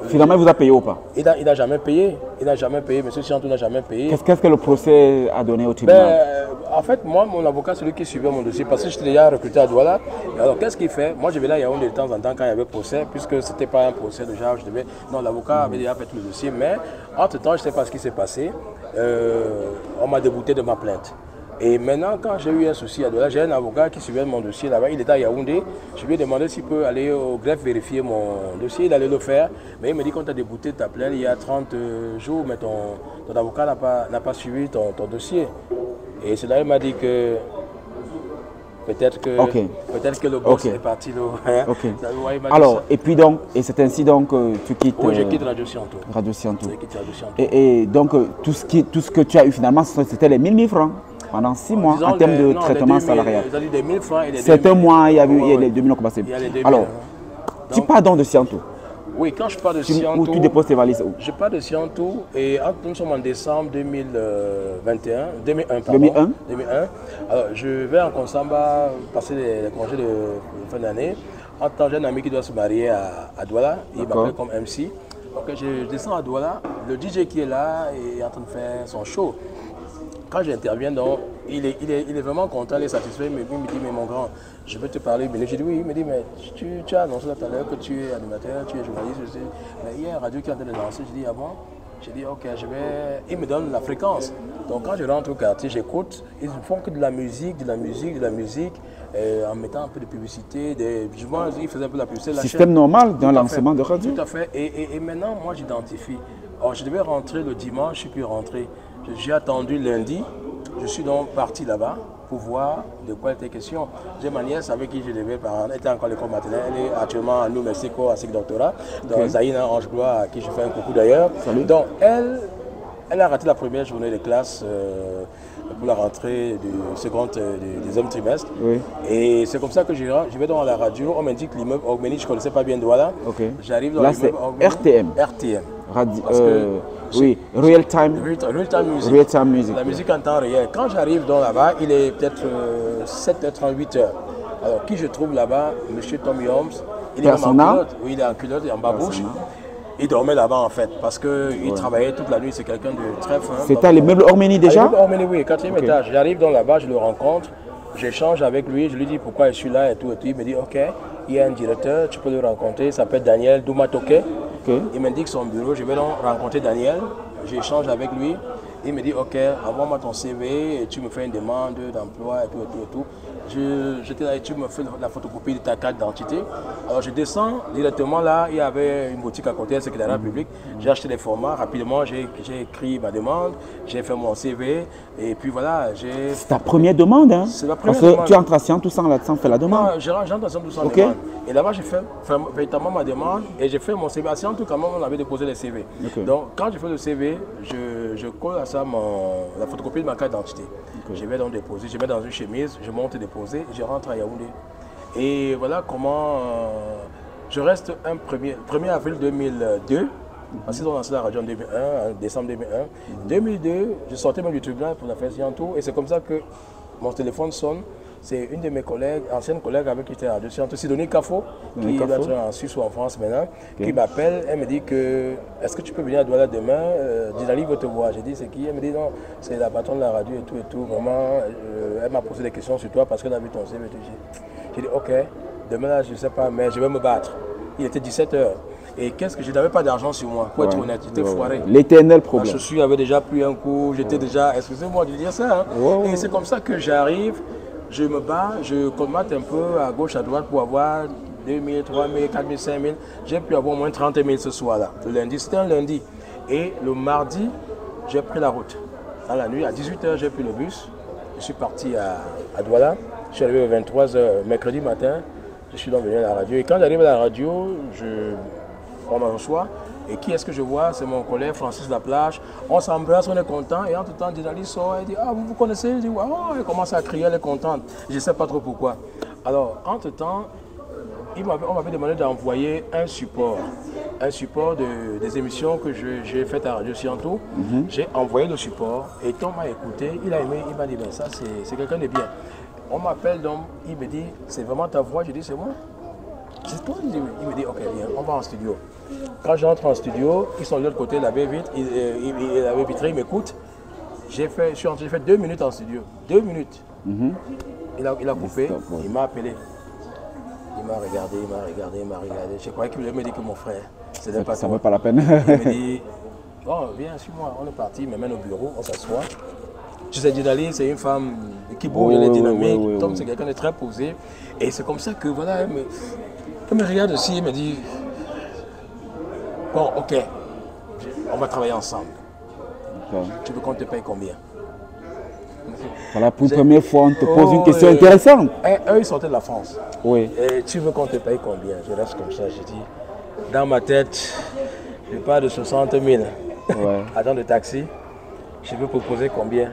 S1: finalement, il vous a payé ou pas?
S2: Il n'a jamais payé. Il n'a jamais payé. M. Chiantou n'a jamais payé.
S1: Qu'est-ce que le procès a donné au tribunal?
S2: En fait, moi, mon avocat, c'est lui qui suivait mon dossier parce que j'étais déjà recruté à Douala. Alors, qu'est-ce qu'il fait? Moi, je vais là à Yaoundé de temps en temps quand il y avait procès, puisque ce n'était pas un procès de genre. Non, l'avocat avait déjà fait tout le dossier, mais entre-temps, je ne sais pas ce qui s'est passé. On m'a débouté de ma plainte. Et maintenant, quand j'ai eu un souci à Douala, j'ai un avocat qui suivait mon dossier là-bas, il était à Yaoundé. Je lui ai demandé s'il peut aller au greffe vérifier mon dossier, il allait le faire. Mais il me dit qu'on t'a débouté ta plainte il y a 30 jours, mais ton avocat n'a pas suivi ton dossier. Et c'est là qu'il m'a dit que peut-être que le boss est parti. Hein?
S1: Alors, et puis donc, et c'est ainsi donc que tu quittes...
S2: Oui, je quitte Radio Chiantou.
S1: Radio Chiantou. Et donc, tout ce que tu as eu finalement, c'était les 1000 francs pendant 6 mois en termes de traitement salarial.
S2: Des 1000 francs et les 2000.
S1: Certains mois, il y a eu les 2000 ont commencé. Alors, tu pars donc de Chiantou.
S2: Oui, quand je pars de Chiantou.
S1: Où tu déposes tes valises où?
S2: Je pars de Chiantou et nous sommes en décembre 2001. Alors, je vais en Konsamba passer les congés de fin d'année. En temps, j'ai un ami qui doit se marier à Douala. Il m'appelle comme MC. Donc, je descends à Douala. Le DJ qui est là est en train de faire son show. Quand j'interviens, il est vraiment content, il est satisfait. Il me dit, mais mon grand, je veux te parler. Je dis oui. Il me dit, mais tu as annoncé tout à l'heure que tu es animateur, tu es journaliste. Je dis, mais il y a une radio qui est en train de lancer. Je dis, ah bon? Je dis, ok, je vais. Il me donne la fréquence. Donc quand je rentre au quartier, j'écoute. Ils ne font que de la musique. En mettant un peu de publicité. Ils faisaient un peu de la publicité.
S1: Système normal d'un lancement de radio.
S2: Tout à fait. Et maintenant, moi, j'identifie. Alors, je devais rentrer le dimanche, je ne suis plus rentré. J'ai attendu lundi, je suis donc parti là-bas pour voir de quoi était question. J'ai ma nièce avec qui je devais parler, elle était encore à l'école maternelle, elle est actuellement à New Mexico, à cycle doctorat, dans Zaïna Ange-Gloire, à qui je fais un coucou d'ailleurs. Donc elle a raté la première journée de classe pour la rentrée du deuxième trimestre. Oui. Et c'est comme ça que je vais dans la radio, on m'indique l'immeuble Ogmeni, je ne connaissais pas bien Douala. J'arrive dans l'immeuble Ogmeni.
S1: RTM. Oui, Real Time Music.
S2: La musique en temps réel. Quand j'arrive là-bas, il est peut-être 7h30, 8h. Alors, qui je trouve là-bas? Monsieur Tommy Holmes. Il est en culotte. Oui, il est en culotte et en babouche. Il dormait là-bas en fait, parce qu'il travaillait toute la nuit, c'est quelqu'un de très fin.
S1: C'était à l'immeuble Orménie déjà?
S2: Orménie, oui, 4e étage. J'arrive là-bas, je le rencontre, j'échange avec lui, je lui dis pourquoi je suis là et tout. Il me dit, ok, il y a un directeur, tu peux le rencontrer, il s'appelle Daniel Doumatoke. Il m'indique son bureau, je vais donc rencontrer Daniel, j'échange avec lui. Il me dit, ok, envoie-moi ton CV et tu me fais une demande d'emploi et tout. J'étais là et tu me fais la photocopie de ta carte d'identité. Alors je descends directement là, il y avait une boutique à côté, le secrétariat public. J'ai acheté les formats, rapidement j'ai écrit ma demande, j'ai fait mon CV et puis voilà.
S1: C'est ta première demande, hein?
S2: C'est la première
S1: demande. Parce que tu entres à Chiantou sans faire la demande?
S2: Non, j'entre à Chiantou sans demande. Et là-bas j'ai fait véritablement ma demande et j'ai fait mon CV. À Chiantou quand même on avait déposé les CV. Donc quand je fais le CV, je colle à ça la photocopie de ma carte d'identité. Je vais donc déposer, je mets dans une chemise, je monte déposer, je rentre à Yaoundé. Et voilà comment je reste un 1er avril 2002, Parce qu'ils ont lancé la radio en 2001, en décembre 2001. 2002, je sortais même du tribunal pour la faire Scientour. Et c'est comme ça que mon téléphone sonne. C'est une de mes collègues, anciennes collègues avec qui j'étais à Radio Scientour, Sidonie Cafo, qui est en Suisse ou en France maintenant, qui m'appelle. Elle me dit que est-ce que tu peux venir à Douala demain? Dynali veut te voir. J'ai dit c'est qui? Elle me dit non, c'est la patronne de la radio et tout. Vraiment, elle m'a posé des questions sur toi parce qu'elle a vu ton CV. J'ai dit ok, demain là, je ne sais pas, mais je vais me battre. Il était 17h. Et qu'est-ce que je n'avais pas d'argent sur moi, pour être honnête, j'étais foiré.
S1: L'éternel problème.
S2: Je suis avait déjà pris un coup, j'étais déjà, excusez-moi de dire ça. Hein. Et c'est comme ça que j'arrive, je me bats, je combatte un peu à gauche, à droite pour avoir 2000, 3000, 4000, 5000. J'ai pu avoir au moins 30 000 ce soir-là. Le lundi, c'était un lundi. Et le mardi, j'ai pris la route. Dans la nuit, à 18h, j'ai pris le bus. Je suis parti à Douala. Je suis arrivé à 23h mercredi matin. Je suis donc venu à la radio. Et quand j'arrive à la radio, on me reçoit. Et qui est-ce que je vois? C'est mon collègue Francis Laplage. On s'embrasse, on est content. Et entre temps, Dynali sort et dit ah, vous connaissez? Je dis ouais, oh, elle commence à crier, elle est contente. Je ne sais pas trop pourquoi. Alors, entre temps, on m'avait demandé d'envoyer un support des émissions que j'ai faites à Radio Scientour. J'ai envoyé le support et Tom m'a écouté. Il a aimé, il m'a dit ben, ça, c'est quelqu'un de bien. On m'appelle donc, il me dit c'est vraiment ta voix? Je dis c'est moi. C'est toi? Il me dit ok, viens, on va en studio. Quand j'entre en studio, ils sont de l'autre côté, la baie vitre, la baie vitrée, il m'écoute. J'ai fait 2 minutes en studio. 2 minutes. Il a coupé, il m'a appelé. Il m'a regardé. Je croyais qu'il me dit que mon frère, c'était pas
S1: ça ne vaut pas la peine.
S2: Il me dit, bon, viens, suis-moi. On est parti, il me mène au bureau, on s'assoit. Tu sais, Dynali, c'est une femme qui bouge, elle est dynamique. Tom, c'est quelqu'un de très posé. Et c'est comme ça que, voilà, elle me regarde aussi, elle me dit, bon, ok, on va travailler ensemble. Tu veux qu'on te paye combien?
S1: Voilà, pour une première fois, on te pose une question intéressante.
S2: Eux, ils sortaient de la France.
S1: Oui.
S2: Et tu veux qu'on te paye combien? Je reste comme ça, je dis, dans ma tête, je parle de 60 000. Agent de taxi, je veux proposer combien?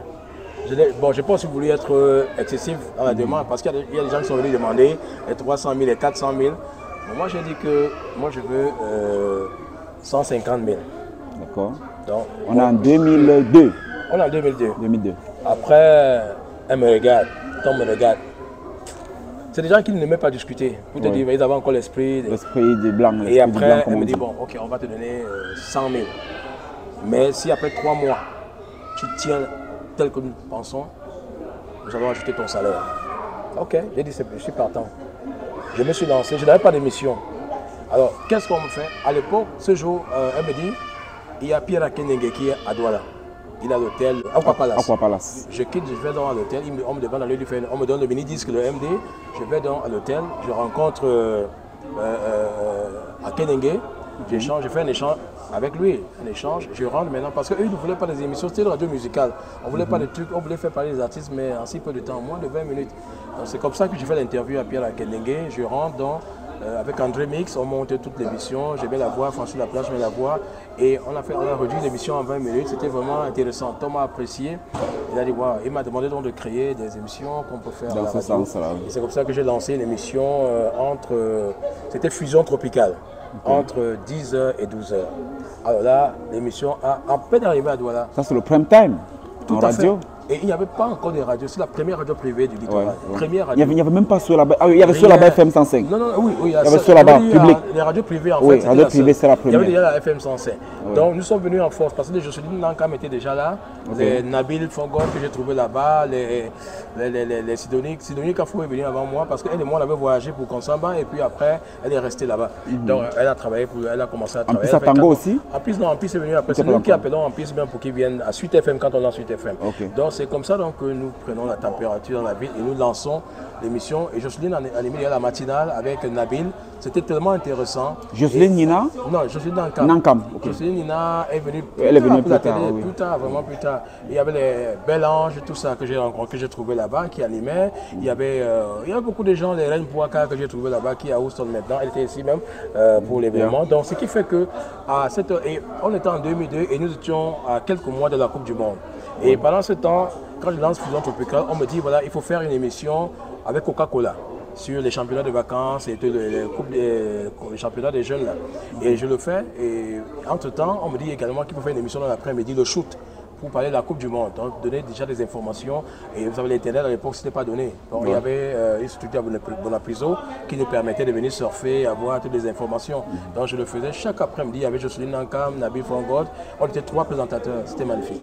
S2: Bon, je pense que vous voulez être excessif dans la demande parce qu'il y a des gens qui sont venus demander les 300 000, les 400 000. Mais moi, j'ai dit que moi, je veux 150 000.
S1: D'accord. On est en 2002.
S2: On est en 2002.
S1: 2002.
S2: Après, elle me regarde, Tom me regarde. C'est des gens qui n'aimaient pas discuter. Pour te dire, ils avaient encore l'esprit.
S1: L'esprit du blanc.
S2: Et après, elle me dit, bon, ok, on va te donner 100 000. Mais si après 3 mois, tu tiens tel que nous pensons, nous allons ajouter ton salaire. Ok, j'ai dit, je suis partant. Je me suis lancé, je n'avais pas d'émission. Alors, qu'est-ce qu'on me fait? À l'époque, ce jour, elle me dit, il y a Pierre Akenenge qui est à Douala. Il a l'hôtel Aqua Palace. Je quitte, je vais dans l'hôtel, on me demande d'aller lui faire, on me donne le mini-disque, le MD. Je vais dans l'hôtel, je rencontre Akenenge, j'échange, je fais un échange avec lui, je rentre maintenant parce qu'eux ils ne voulaient pas des émissions, c'était une radio musicale. On ne voulait pas de trucs, on voulait faire parler des artistes, mais en si peu de temps, moins de 20 minutes. C'est comme ça que je fais l'interview à Pierre Akenenge. Je rentre avec André Mix, on monte toute l'émission, je mets la voix, Francis Laplage met la voix, et on a réduit l'émission en 20 minutes, c'était vraiment intéressant. Tom a apprécié, il a dit, wow, il m'a demandé donc de créer des émissions qu'on peut faire dans ce sens-là. C'est comme ça que j'ai lancé une émission c'était Fusion Tropicale. Entre 10h et 12h. Alors là, l'émission a à peine arrivé à Douala.
S1: Ça, c'est le prime time
S2: en radio. Et il n'y avait pas encore de radio. C'est la première radio privée du littoral. Première radio.
S1: Il n'y avait même pas sur la bas. Ah, il y avait sur la bas FM 105.
S2: Non, oui.
S1: Il y avait sur la bas public.
S2: Les radios privées, en fait.
S1: Oui, radio privée, c'est la première.
S2: Il y avait déjà la FM 105. Donc, nous sommes venus en force parce que les Jocelyne Nankam étaient déjà là. Les Nabil Fongon que j'ai trouvé là-bas. Les Sidonie Kafou est venue avant moi parce qu'elle et moi, on avait voyagé pour Konsamba et puis après, elle est restée là-bas. Donc, elle a travaillé, elle a commencé à travailler.
S1: En plus, à Tango aussi?
S2: En plus, non, en plus, c'est venu après. C'est nous qui appelons en plus bien pour qu'ils viennent à Suite FM quand on est en Suite FM. Donc, c'est comme ça que nous prenons la température dans la ville et nous lançons l'émission. Et Jocelyne a animé la matinale avec Nabil. C'était tellement intéressant.
S1: Jocelyne Nina?
S2: Non, Jocelyne Nankam.
S1: Nankam.
S2: Jocelyne Nina est venue
S1: plus tard.
S2: Plus tard, vraiment plus tard. Il y avait les Bel Ange, tout ça que j'ai rencontré, que j'ai trouvé là-bas, qui animait. Il y avait beaucoup de gens, les Reines Pouaka que j'ai trouvé là-bas, qui est à Houston maintenant. Elle était ici même pour l'événement. Donc, ce qui fait que à cette heure, on était en 2002 et nous étions à quelques mois de la Coupe du Monde. Et pendant ce temps, quand je lance Fusion Tropicale, on me dit voilà, il faut faire une émission avec Coca-Cola. sur les championnats de vacances et les championnats des jeunes. Là. Et je le fais. Et entre-temps, on me dit également qu'il faut faire une émission dans l'après-midi, le shoot, pour parler de la Coupe du Monde, donc donner déjà des informations. Et vous savez, l'Internet à l'époque, ce n'était pas donné. Donc il y avait une structure à Bonapriso qui nous permettait de venir surfer, avoir toutes les informations. Donc je le faisais chaque après-midi avec Jocelyne Nankam, Nabil Fongod. On était 3 présentateurs, c'était magnifique.